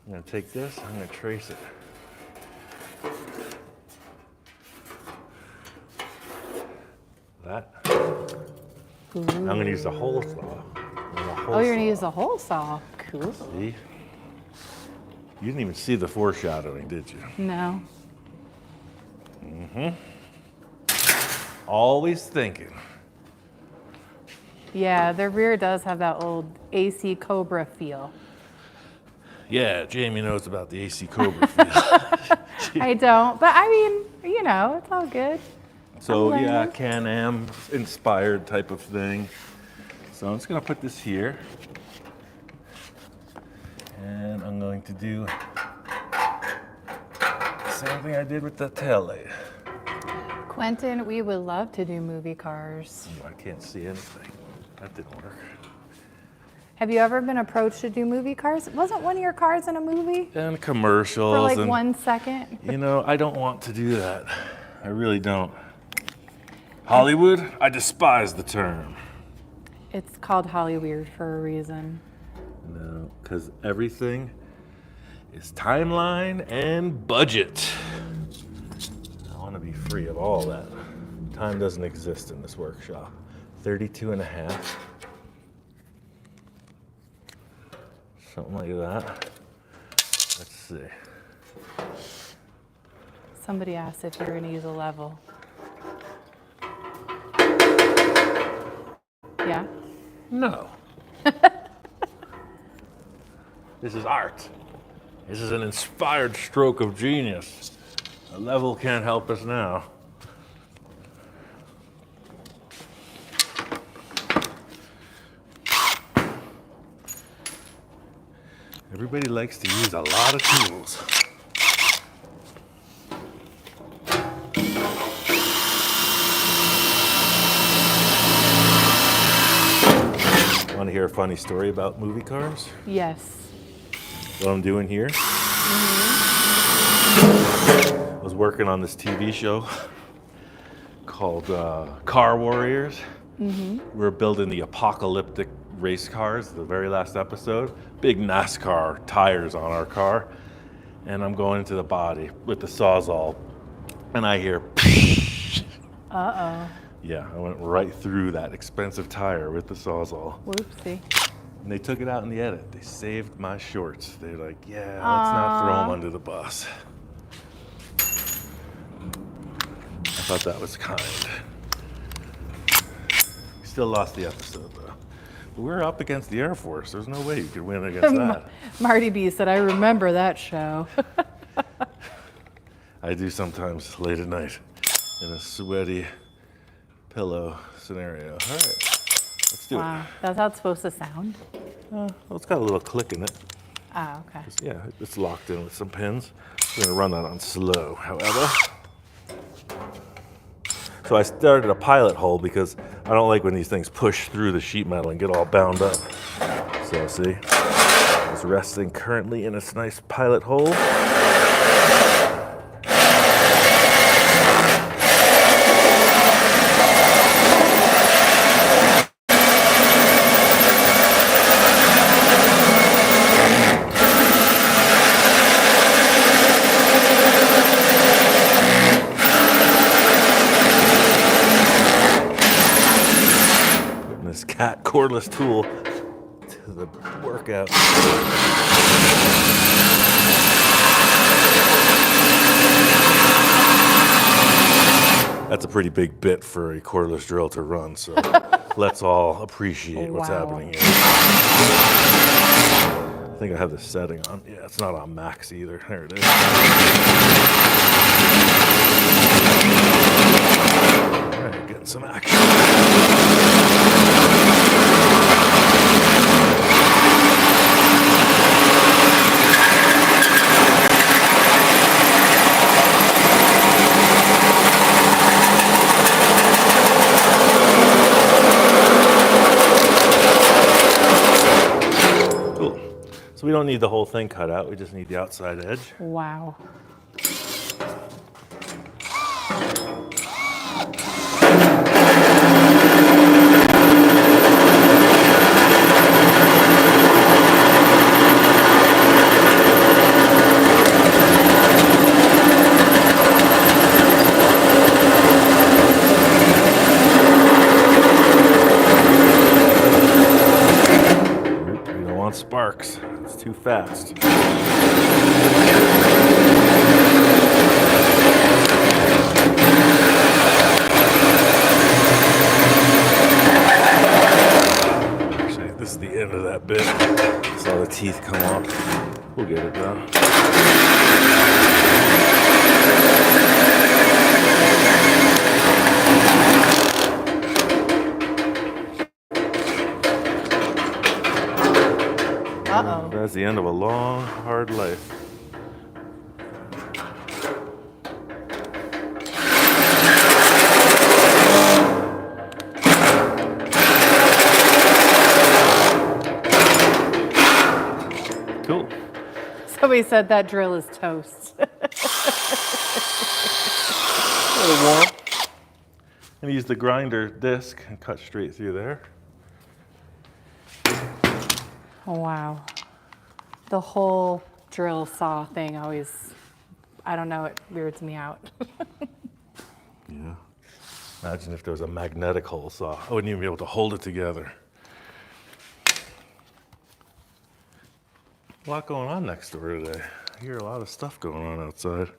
I'm gonna take this, I'm gonna trace it. That. I'm gonna use the hole saw. Oh, you're going to use the hole saw. Cool. See? You didn't even see the foreshadowing, did you? No. Always thinking. Yeah, the rear does have that old AC Cobra feel. Yeah, Jamie knows about the AC Cobra feel. I don't, but I mean, you know, it's all good. So I'm yeah, learning. Can-Am inspired type of thing. So I'm just gonna put this here. And I'm going to do the same thing I did with the Taillight. Quentin, we would love to do movie cars. Oh, I can't see anything. That didn't work. Have you ever been approached to do movie cars? Wasn't one of your cars in a movie And commercials. for like and, 1 second? You know, I don't want to do that. I really don't. Hollywood, I despise the term. It's called Hollyweird for a reason. No, because everything is timeline and budget. I want to be free of all that. Time doesn't exist in this workshop. 32 and a half. Something like that. Let's see. Somebody asked if you're going to use a level. Yeah? No. This is art. This is an inspired stroke of genius. A level can't help us now. Everybody likes to use a lot of tools. Want to hear a funny story about movie cars? Yes. What I'm doing here? I was working on this TV show called Car Warriors. We're building the apocalyptic race cars, the very last episode. Big NASCAR tires on our car. And I'm going into the body with the Sawzall. And I hear, Uh-oh. yeah, I went right through that expensive tire with the Sawzall. Whoopsie. And they took it out in the edit. They saved my shorts. They're like, yeah, let's not throw them under the bus. I thought that was kind. Still lost the episode, though. But we're up against the Air Force. There's no way you could win against that. Marty B said, I remember that show. I do sometimes late at night in a sweaty pillow scenario. All right, let's do Wow. That's how it's supposed to sound? it. Well, it's got a little click in it. Ah, okay. Yeah, it's locked in with some pins. We're gonna run that on slow, however. So I started a pilot hole because I don't like when these things push through the sheet metal and get all bound up. So see, it's resting currently in its nice pilot hole. This cat cordless tool to the workout. That's a pretty big bit for a cordless drill to run, so let's all appreciate what's happening here. I think I have this setting on. Yeah, it's not on max either. There it is. All right, getting some action. So we don't need the whole thing cut out, we just need the outside edge. Wow. We don't want sparks. It's too fast. Actually, this is the end of that bit. Saw the teeth come off. We'll get it done. Uh-oh. That's the end of a long, hard life. Cool. Somebody said that drill is toast. A little warm. I'm gonna use the grinder disc and cut straight through there. Oh, wow. The whole drill saw thing always, I don't know, it weirds me out. Yeah. Imagine if there was a magnetic hole saw. I wouldn't even be able to hold it together. A lot going on next door today. I hear a lot of stuff going on outside.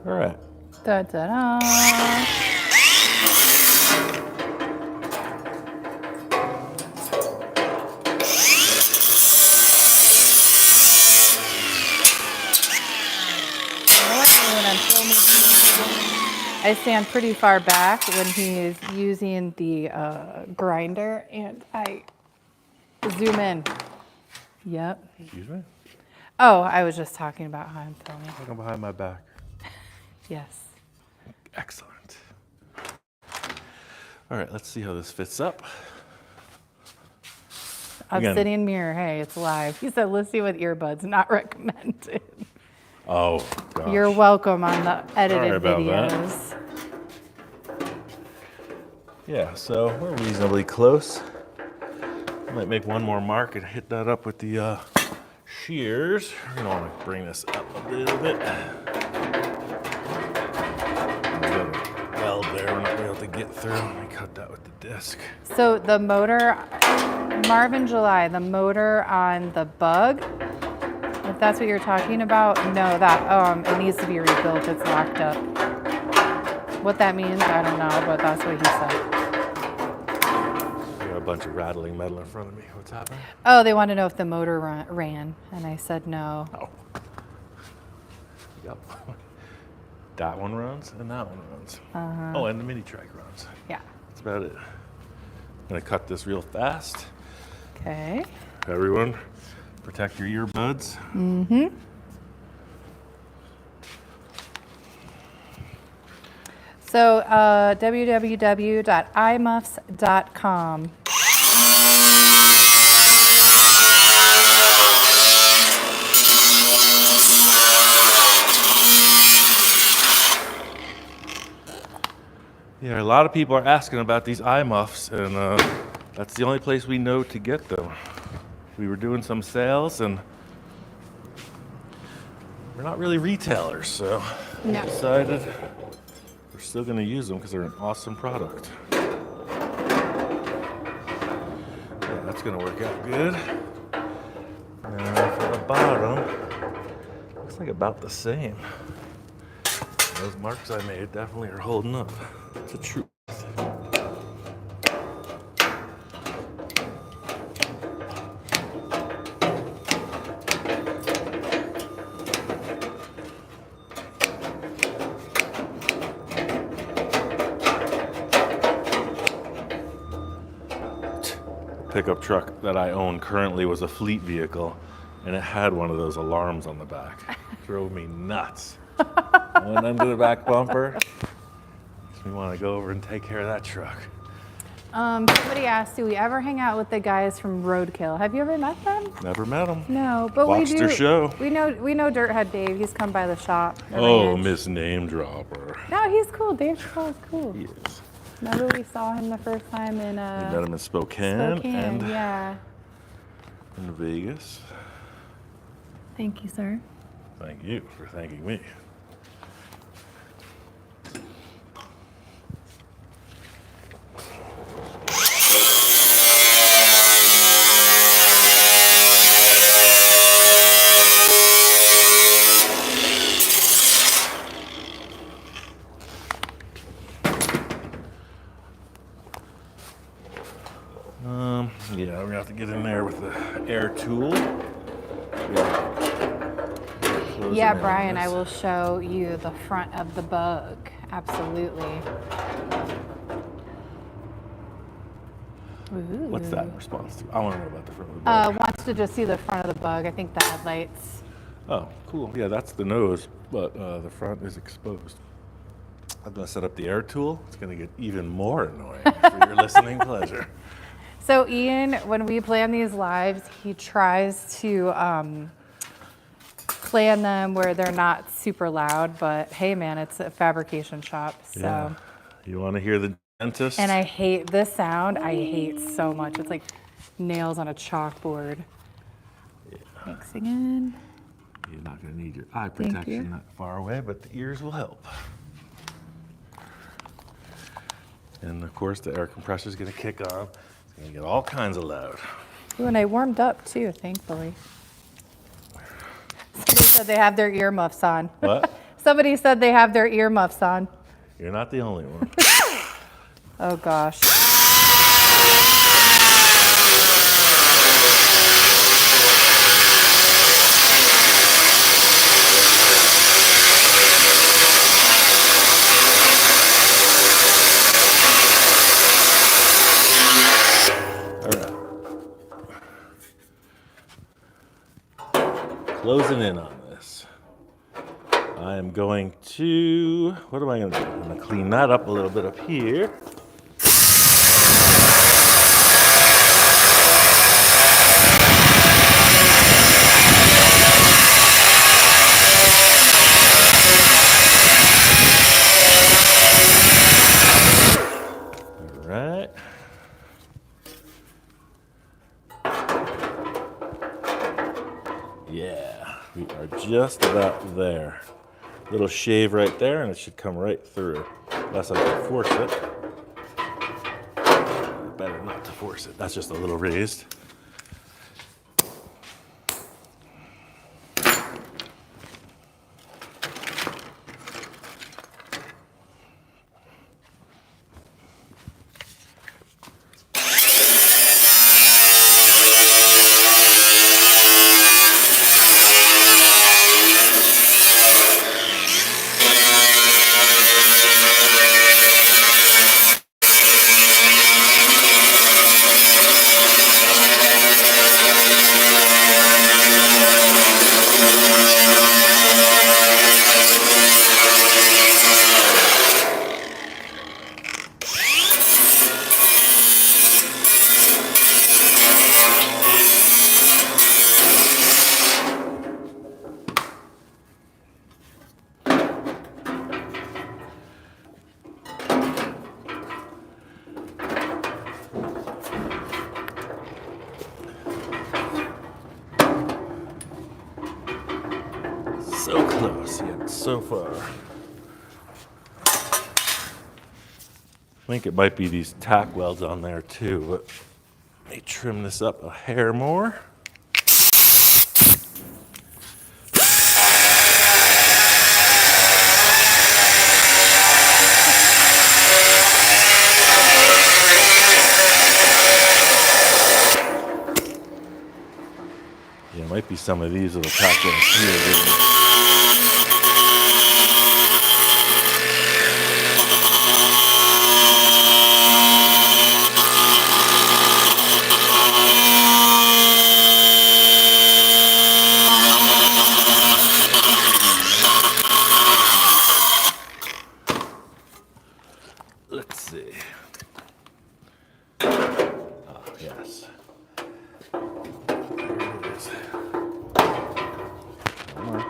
All right. Da da da. I stand pretty far back when he's using the grinder, and I zoom in. Yep. Excuse me? Oh, I was just talking about how I'm filming. Looking behind my back. Yes. Excellent. All right, let's see how this fits up. Obsidian mirror. Hey, it's live. He said, "Listen with earbuds, not recommended." Oh, gosh. You're welcome on the edited Sorry about videos. Yeah, so we're reasonably close. Might make one more mark and hit that up with the shears. We're gonna want to bring this up a little bit. Weld there, we're not able to get through. Let me cut that with the disc. So the motor, Marvin July, the motor on the Bug, if that's what you're talking about, no, that it needs to be rebuilt. It's locked up. What that means, I don't know, but that's what he said. I got a bunch of rattling metal in front of me. What's happening? Oh, they want to know if the motor ran, and I said no. Oh. Yep. That one runs and that one runs. Oh, and the mini trike runs. Yeah. That's about it. I'm gonna cut this real fast. Okay. Everyone, protect your earbuds. Mm-hmm. So www.imuffs.com. Yeah, a lot of people are asking about these eye muffs, and that's the only place we know to get them. We were doing some sales, and we're not really retailers, so we decided we're still going to use them because they're an awesome product. Yeah, that's going to work out good. And for the bottom, looks like about the same. Those marks I made definitely are holding up. It's the truth. Pickup truck that I own currently was a fleet vehicle, and it had one of those alarms on the back. Drove me nuts. I went under the back bumper. Makes me want to go over and take care of that truck. Somebody asked, do we ever hang out with the guys from Roadkill? Have you ever met them? Never met them. No, but Watched we do. their show. We know Dirthead Dave. He's come by the shop. the Oh, ranch. Miss Name Dropper. No, he's cool. Dave Chappelle's cool. He is. Remember we saw him the first time in We met him in Spokane, and yeah. in Vegas. Thank you, sir. Thank you for thanking me. Yeah, we're gonna have to get in there with the air tool. Yeah, Brian, I will show you the front of the Bug. Absolutely. Ooh. What's that in response to? I want to know about the front of the Bug. Wants to just see the front of the Bug. I think the headlights. Oh, cool. Yeah, that's the nose, but the front is exposed. I'm gonna set up the air tool. It's gonna get even more annoying for your listening pleasure. So Ian, when we plan these lives, he tries to plan them where they're not super loud, but hey man, it's a fabrication shop, so. Yeah. You want to hear the dentist? And I hate this sound. I hate so much. It's like nails on a chalkboard. Yeah. Thanks again. You're not going to need your eye Thank protection you. that far away, but the ears will help. And of course, the air compressor is going to kick on. It's going to get all kinds of loud. Ooh, and I warmed up too, thankfully. Somebody said they have their earmuffs on. What? Somebody said they have their earmuffs on. You're not the only one. Oh gosh. All right. Closing in on this. I am going to, what am I going to do? I'm going to clean that up a little bit up here. All right. Yeah, we are just about there. Little shave right there, and it should come right through. Unless I can force it. Better not to force it. That's just a little raised. So close, yet so far. I think it might be these tack welds on there too, but let me trim this up a hair more. Yeah, might be some of these little tack welds here. Let's see. Ah, yes. There it is. One more.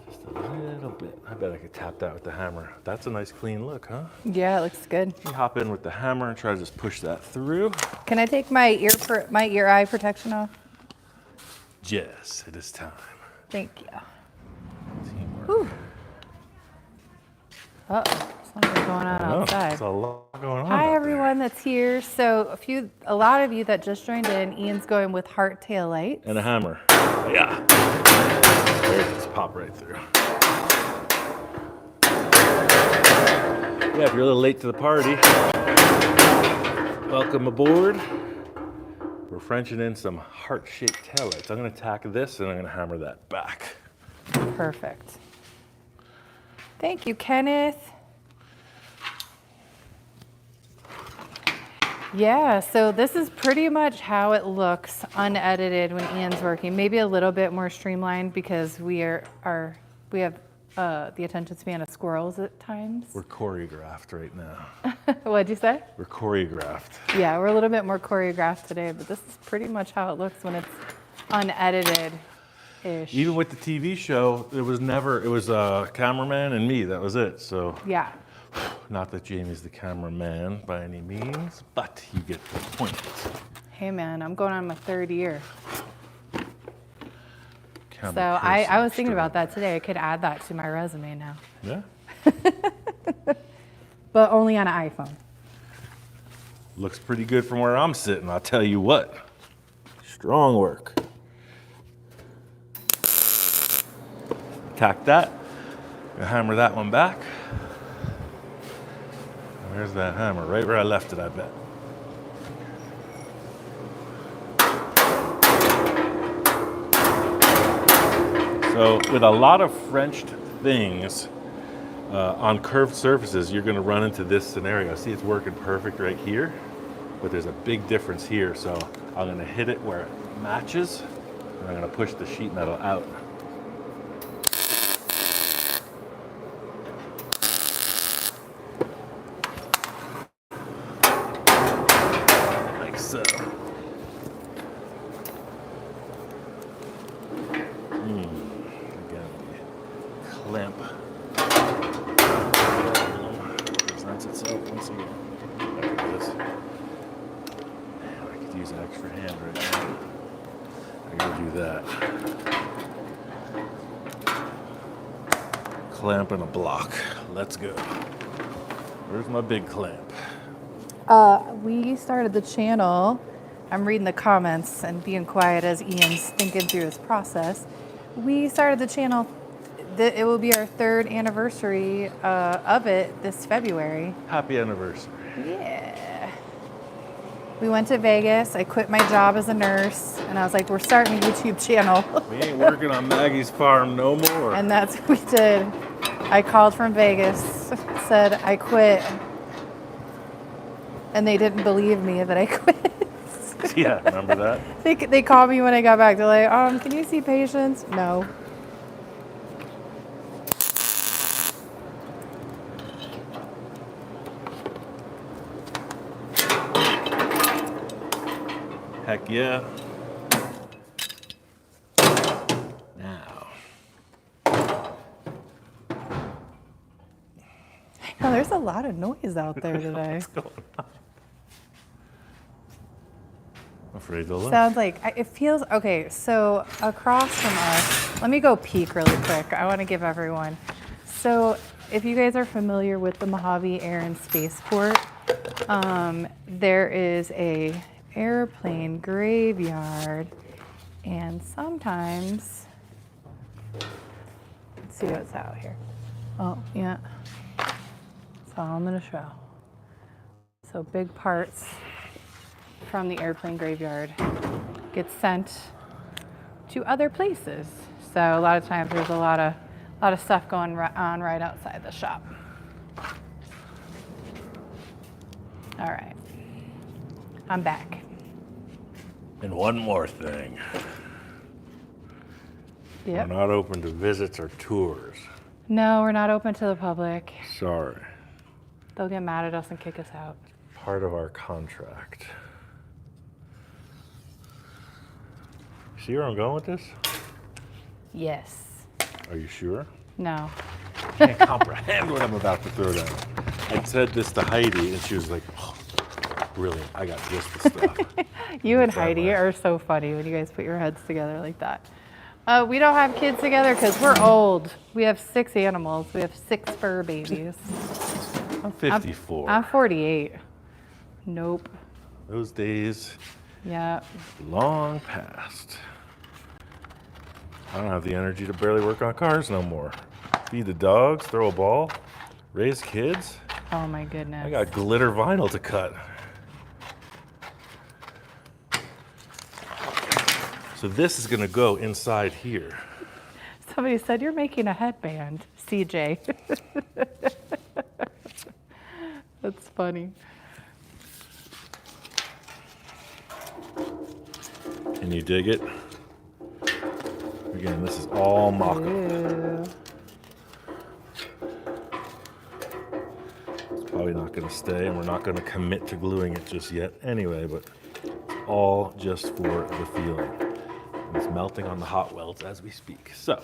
Just a little bit. I bet I could tap that with the hammer. That's a nice clean look, huh? Yeah, it looks good. You hop in with the hammer and try to just push that through. Can I take my ear eye protection off? Yes, it is time. Thank you. Teamwork. Whew. Uh-oh, something's going on outside. There's a lot going on. Hi out everyone that's here. So a lot of you that just joined in, Ian's going with heart tail lights. there. And a hammer. Yeah. Just pop right through. Yeah, if you're a little late to the party, welcome aboard. We're Frenching in some heart-shaped taillights. I'm going to tack this and I'm going to hammer that back. Perfect. Thank you, Kenneth. Yeah, so this is pretty much how it looks unedited when Ian's working. Maybe a little bit more streamlined because we have the attention span of squirrels at times. We're choreographed right now. What'd you say? We're choreographed. Yeah, we're a little bit more choreographed today, but this is pretty much how it looks when it's unedited-ish. Even with the TV show, it was a cameraman and me, that was it. So, Yeah. not that Jamie's the cameraman by any means, but you get the point. Hey man, I'm going on my 3rd year. Camera So I was person thinking about extra. that today. I could add that to my resume now. Yeah, But only on an iPhone. looks pretty good from where I'm sitting, I'll tell you what. Strong work. Tack that. Gonna hammer that one back. Where's that hammer? Right where I left it, I bet. So with a lot of Frenched things on curved surfaces, you're going to run into this scenario. See, it's working perfect right here, but there's a big difference here. So I'm going to hit it where it matches, and I'm going to push the sheet metal out. Like so. Clamp presents itself once again. There it is. Man, I could use an extra hand right now. I gotta do that. Clamp and a block. Let's go. Where's my big clamp? We started the channel. I'm reading the comments and being quiet as Ian's thinking through his process. We started the channel. It will be our 3rd anniversary of it this February. Happy anniversary. Yeah. We went to Vegas. I quit my job as a nurse, and I was like, we're starting a YouTube channel. We ain't working on Maggie's farm no more. And that's what we did. I called from Vegas, said I quit, and they didn't believe me that I quit. Yeah, remember that? They called me when I got back. They're like, can you see patients? No. Heck yeah. Now. Oh, there's a lot of noise out there today. What's going on? I'm afraid to look. Sounds like, it feels, okay, so across from us, let me go peek really quick. I want to give everyone. So if you guys are familiar with the Mojave Air and Spaceport, there is a airplane graveyard, and sometimes, let's see what's out here. Oh, yeah. That's all I'm going to show. So big parts from the airplane graveyard get sent to other places. So a lot of times there's a lot of stuff going on right outside the shop. All right, I'm back. And one more thing. Yep. We're not open to visits or tours. No, we're not open to the public. Sorry. They'll get mad at us and kick us out. Part of our contract. See where I'm going with this? Yes. Are you sure? No. Can't comprehend what I'm about to throw down. I said this to Heidi, and she was like, oh, brilliant, I got just the stuff. You and That Heidi way. are so funny when you guys put your heads together like that. We don't have kids together because we're old. We have 6 animals. We have 6 fur babies. I'm 54. I'm 48. Nope. Those days Yeah. long past. I don't have the energy to barely work on cars no more. Feed the dogs, throw a ball, raise kids. Oh my goodness. I got glitter vinyl to cut. So this is gonna go inside here. Somebody said you're making a headband, CJ. That's funny. Can you dig it? Again, this is all mock-up. Ooh. not going to stay, and we're not going to commit to gluing it just yet anyway, but it's all just for the feeling. And it's melting on the hot welds as we speak. So,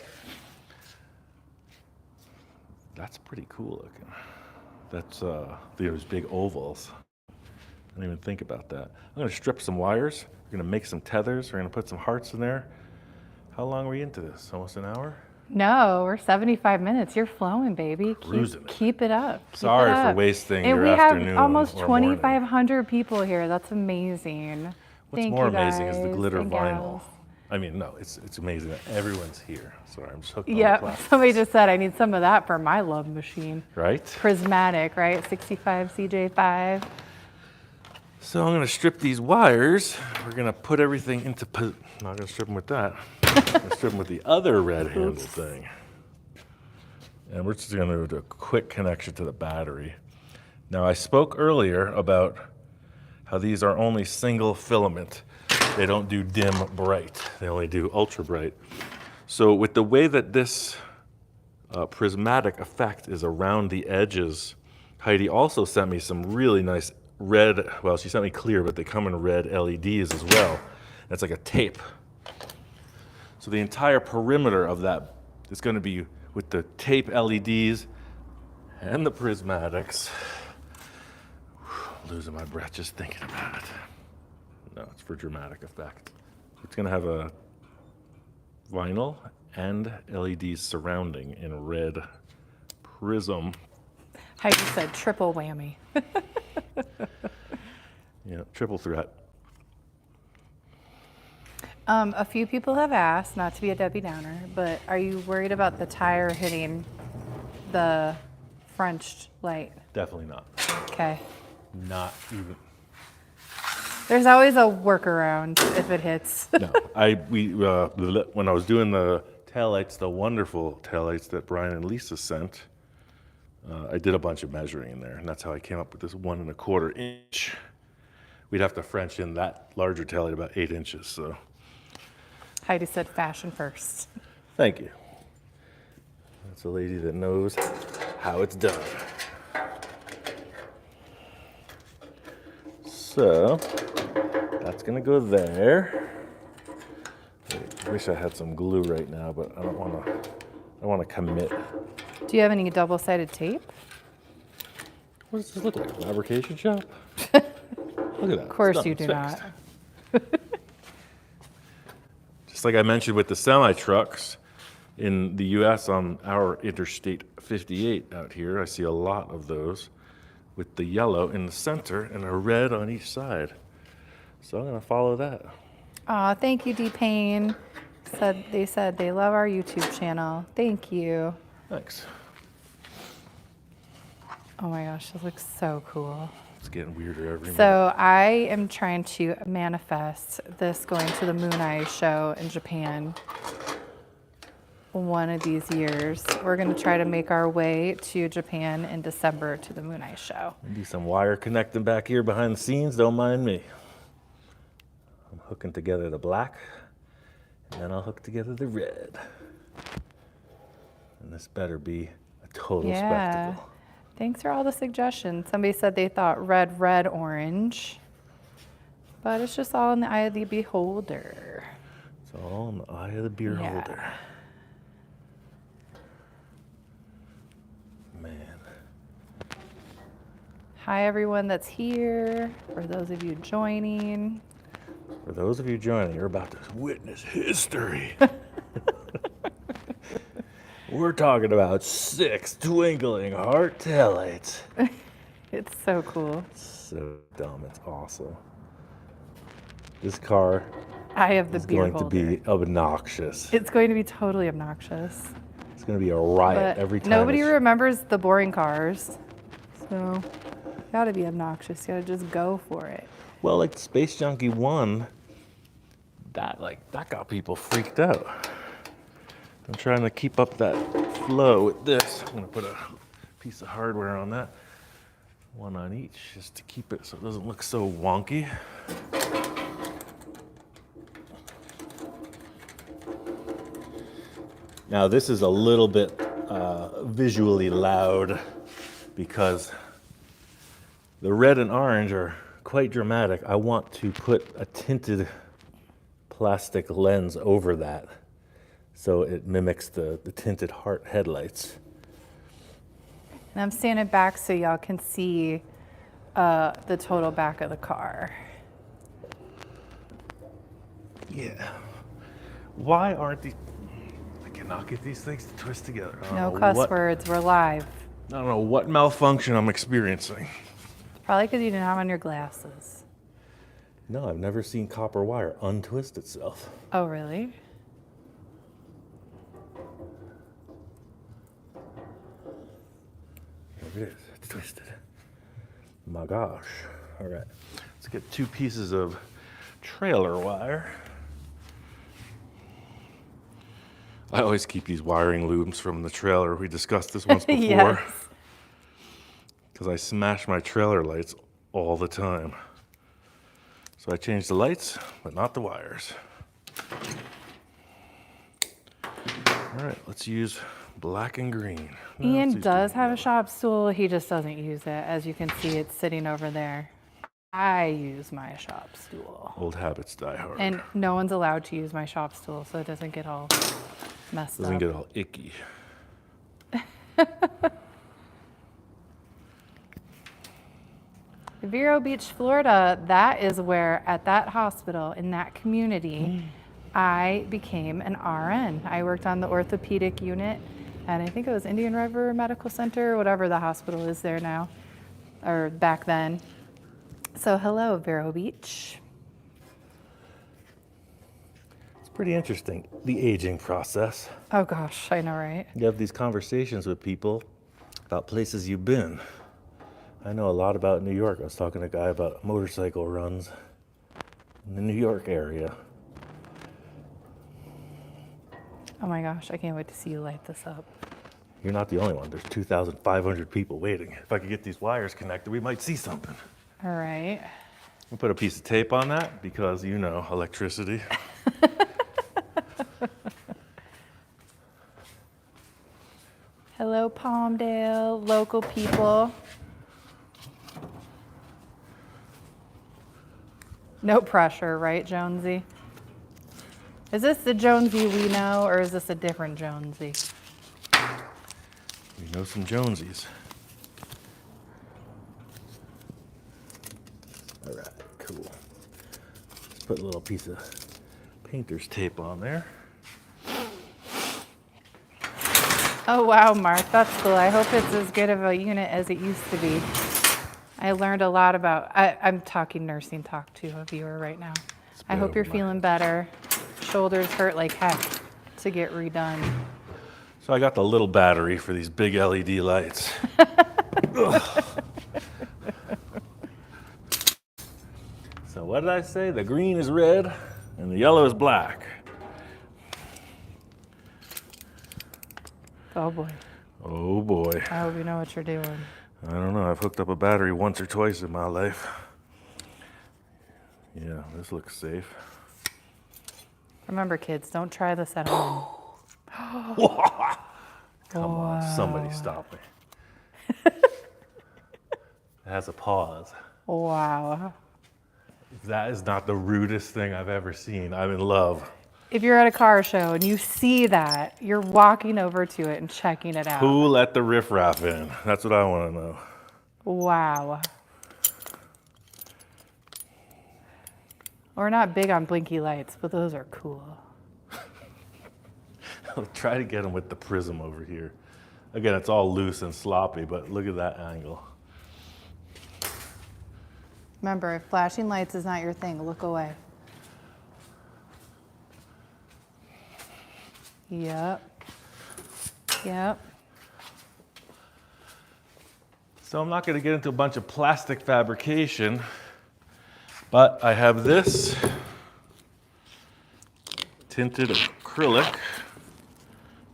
that's pretty cool looking. That's those big ovals. I didn't even think about that. I'm going to strip some wires. We're going to make some tethers. We're going to put some hearts in there. How long are we into this? Almost an hour? No, we're 75 minutes. You're flowing, baby. Keep it up. Sorry for wasting your afternoon. And we have almost or morning. 2,500 people here. That's amazing. What's Thank more you amazing is the guys glitter and vinyl. gals. I mean, no, it's amazing that everyone's here. Sorry, I'm just hooked on the Yep, class. somebody just said I need some of that for my love machine. Right? Prismatic, right? 65 CJ5. So I'm going to strip these wires. We're going to put everything into... I'm not going to strip them with that. I'm going to strip them with the other red handle thing. And we're just going to do a quick connection to the battery. Now, I spoke earlier about how these are only single filament. They don't do dim bright. They only do ultra bright. So with the way that this prismatic effect is around the edges, Heidi also sent me some really nice red, well, she sent me clear, but they come in red LEDs as well. That's like a tape. So the entire perimeter of that is going to be with the tape LEDs and the prismatics. I'm losing my breath just thinking about it. No, it's for dramatic effect. It's going to have a vinyl and LEDs surrounding in red prism. Heidi said triple whammy. Yeah, triple threat. A few people have asked, not to be a Debbie Downer, but are you worried about the tire hitting the French light? Definitely not. Okay. Not even. There's always a workaround if it hits. No, when I was doing the taillights, the wonderful taillights that Brian and Lisa sent, I did a bunch of measuring in there, and that's how I came up with this 1 1/4 inch. We'd have to French in that larger taillight about 8 inches. So. Heidi said fashion first. Thank you. That's a lady that knows how it's done. So that's gonna go there. I wish I had some glue right now, but I don't want to commit. Do you have any double-sided tape? What does this look like? A fabrication shop? Look at that. Of course you do not. Just like I mentioned with the semi-trucks in the U.S. on our Interstate 58 out here, I see a lot of those with the yellow in the center and a red on each side. So I'm going to follow that. Aw, thank you, D-Payne. They said they love our YouTube channel. Thank you. Thanks. Oh my gosh, this looks so cool. It's getting weirder every minute. So I am trying to manifest this going to the Moon Eye show in Japan one of these years. We're going to try to make our way to Japan in December to the Moon Eye show. Do some wire connecting back here behind the scenes, don't mind me. I'm hooking together the black, and then I'll hook together the red. And this better be a total spectacle. Thanks for all the suggestions. Somebody said they thought red, red, orange. But it's just all in the eye of the beholder. It's all in the eye of the beholder. Man. Hi, everyone that's here. For those of you joining. For those of you joining, you're about to witness history. We're talking about 6 twinkling heart taillights. It's so cool. So dumb, it's awesome. This car is going to be obnoxious. It's going to be totally obnoxious. It's going to be a riot But every time. nobody remembers the boring cars. So, gotta be obnoxious. You gotta just go for it. Well, like Space Junkie 1, that got people freaked out. I'm trying to keep up that flow with this. I'm going to put a piece of hardware on that. One on each, just to keep it so it doesn't look so wonky. Now this is a little bit visually loud because The red and orange are quite dramatic. I want to put a tinted plastic lens over that so it mimics the tinted heart headlights. And I'm standing back so y'all can see the total back of the car. Yeah. Why aren't these... I cannot get these things to twist together. No cuss words, we're live. I don't know what malfunction I'm experiencing. Probably because you didn't have on your glasses. No, I've never seen copper wire untwist itself. Oh, really? There it is. It's twisted. My gosh. All right. Let's get 2 pieces of trailer wire. I always keep these wiring looms from the trailer. We discussed this once before. Yes. Because I smash my trailer lights all the time. So I change the lights, but not the wires. All right, let's use black and green. No, let's Ian use does green. have a shop stool. He just doesn't use it. As you can see, it's sitting over there. I use my shop stool. Old habits die hard. And no one's allowed to use my shop stool, so it doesn't get all messed Doesn't up. get all icky. Vero Beach, Florida, that is where, at that hospital, in that community, I became an RN. I worked on the orthopedic unit, and I think it was Indian River Medical Center, whatever the hospital is there now, or back then. So hello, Vero Beach. It's pretty interesting, the aging process. Oh gosh, I know, right? You have these conversations with people about places you've been. I know a lot about New York. I was talking to a guy about motorcycle runs in the New York area. Oh my gosh, I can't wait to see you light this up. You're not the only one. There's 2,500 people waiting. If I could get these wires connected, we might see something. All right. We'll put a piece of tape on that because, you know, electricity. Hello, Palmdale, local people. No pressure, right, Jonesy? Is this the Jonesy we know, or is this a different Jonesy? We know some Jonesies. All right, cool. Let's put a little piece of painter's tape on there. Oh, wow, Mark, that's cool. I hope it's as good of a unit as it used to be. I learned a lot about, I'm talking nursing talk to a viewer right now. I hope you're feeling better. Shoulders hurt like heck to get redone. So I got the little battery for these big LED lights. So what did I say? The green is red and the yellow is black. Oh boy, Oh boy. I hope you know what you're doing. I don't know. I've hooked up a battery once or twice in my life. Yeah, this looks safe. Remember, kids, don't try this at home. Come on, somebody stop me. It has a pause. Wow. That is not the rudest thing I've ever seen. I'm in love. If you're at a car show and you see that, you're walking over to it and checking it out. Who let the riffraff in? That's what I want to know. Wow. We're not big on blinky lights, but those are cool. I'll try to get them with the prism over here. Again, it's all loose and sloppy, but look at that angle. Remember, if flashing lights is not your thing, look away. Yep. Yep. So I'm not going to get into a bunch of plastic fabrication, but I have this tinted acrylic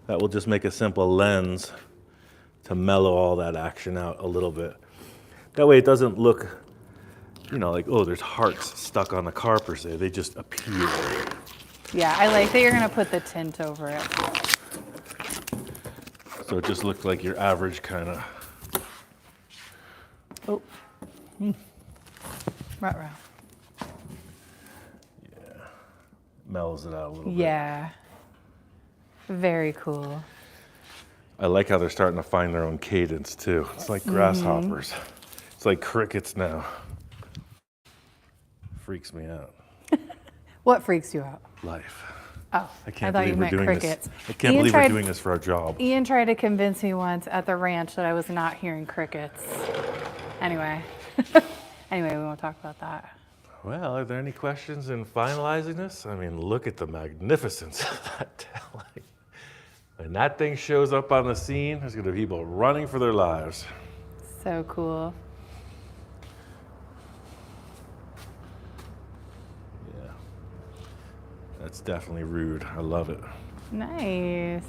that will just make a simple lens to mellow all that action out a little bit. That way it doesn't look, you know, like, oh, there's hearts stuck on the car per se. They just appear. Yeah, I like that you're gonna put the tint over it. So it just looks like your average kind of Oh, Ruh-roh. Yeah. Mellows it out a little bit. Yeah. Very cool. I like how they're starting to find their own cadence too. It's like grasshoppers. It's like crickets now. Freaks me out. What freaks you out? Life. Oh, I can't thought you believe we're meant doing crickets. this. I can't believe we're doing this for our job. Ian tried to convince me once at the ranch that I was not hearing crickets. Anyway. Anyway, we won't talk about that. Well, are there any questions in finalizing this? I mean, look at the magnificence of that Taillight. When that thing shows up on the scene, there's going to be people running for their lives. So cool. Yeah. That's definitely rude. I love it. Nice.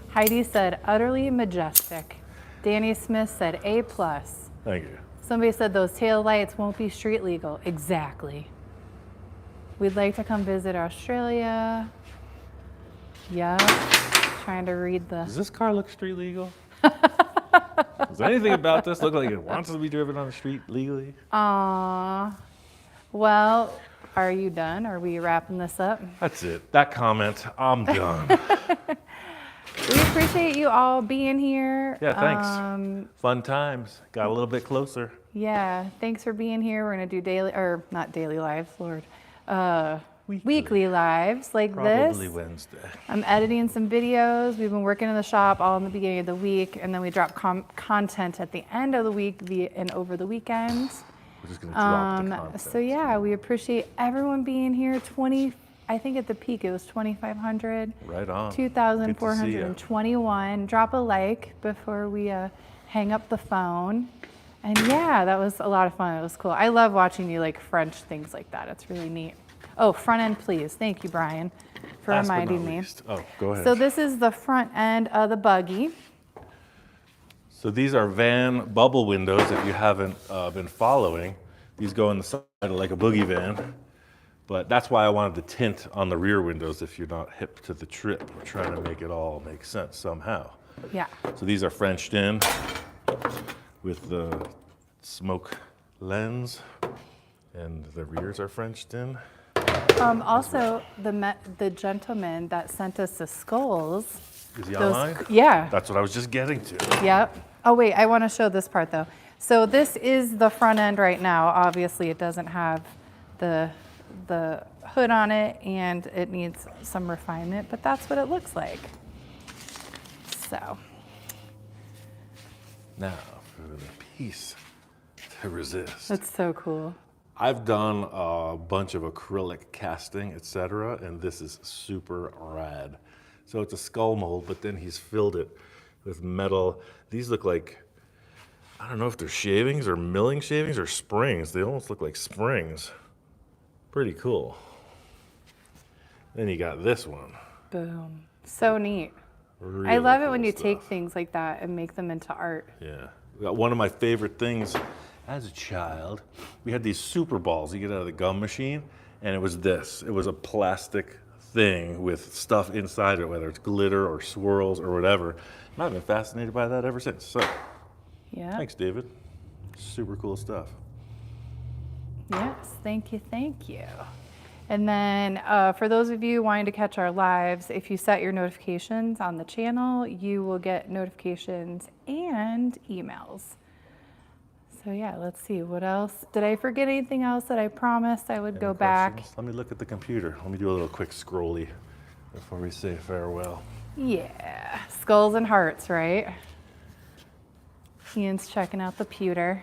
Heidi said, utterly majestic. Danny Smith said, A+. Thank you. Somebody said those tail lights won't be street legal. Exactly. We'd like to come visit Australia. Yep. Trying to read the... Does this car look street legal? Does anything about this look like it wants to be driven on the street legally? Aww. Well, are you done? Are we wrapping this up? That's it. That comment, I'm done. We appreciate you all being here. Yeah, thanks. Fun times. Got a little bit closer. Yeah, thanks for being here. We're gonna do daily, or not daily lives, Lord. Weekly lives like this. Probably Wednesday. I'm editing some videos. We've been working in the shop all in the beginning of the week, and then we drop content at the end of the week and over the weekends. We're just gonna drop the content. So yeah, we appreciate everyone being here. I think at the peak it was 2,500. Right on. 2,421. Drop a like before we hang up the phone. And yeah, that was a lot of fun. It was cool. I love watching you like French things like that. It's really neat. Oh, front end, please. Thank you, Brian, for Last but reminding not me. least. Oh, go ahead. So this is the front end of the buggy. So these are van bubble windows. If you haven't been following, these go on the side like a boogie van. But that's why I wanted the tint on the rear windows if you're not hip to the trip. We're trying to make it all make sense somehow. Yeah. So these are Frenched in with the smoke lens, and the rears are Frenched in. Also, the gentleman that sent us the skulls. Is he online? Yeah. That's what I was just getting to. Yep. Oh wait, I want to show this part though. So this is the front end right now. Obviously, it doesn't have the hood on it, and it needs some refinement, but that's what it looks like. So. Now for the piece to resist. That's so cool. I've done a bunch of acrylic casting, etc., and this is super rad. So it's a skull mold, but then he's filled it with metal. These look like, I don't know if they're shavings or milling shavings or springs. They almost look like springs. Pretty cool. Then you got this one. Boom. So neat. Really I love it cool when you stuff. take things like that and make them into art. Yeah. One of my favorite things as a child, we had these super balls you get out of the gum machine, and it was this. It was a plastic thing with stuff inside it, whether it's glitter or swirls or whatever. And I've been fascinated by that ever since. So, Yeah. thanks, David. Super cool stuff. Yes, thank you, thank you. And then for those of you wanting to catch our lives, if you set your notifications on the channel, you will get notifications and emails. So yeah, let's see, what else? Did I forget anything else that I promised I would Any go back? questions? Let me look at the computer. Let me do a little quick scrolly before we say farewell. Yeah, skulls and hearts, right? Ian's checking out the pewter.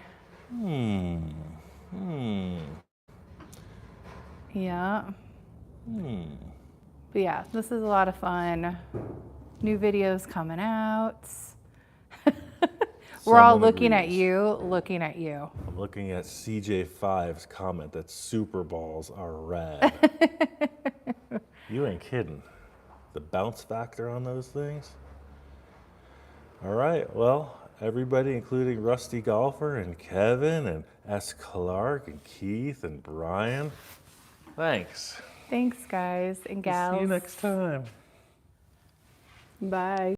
Yeah. But yeah, this is a lot of fun. New videos coming out. We're all Someone looking at agrees. you, looking at you. I'm looking at CJ5's comment that super balls are rad. You ain't kidding. The bounce factor on those things. All right, well, everybody, including Rusty Golfer and Kevin and S. Clark and Keith and Brian, thanks. Thanks, guys and We'll gals. see you next time. Bye.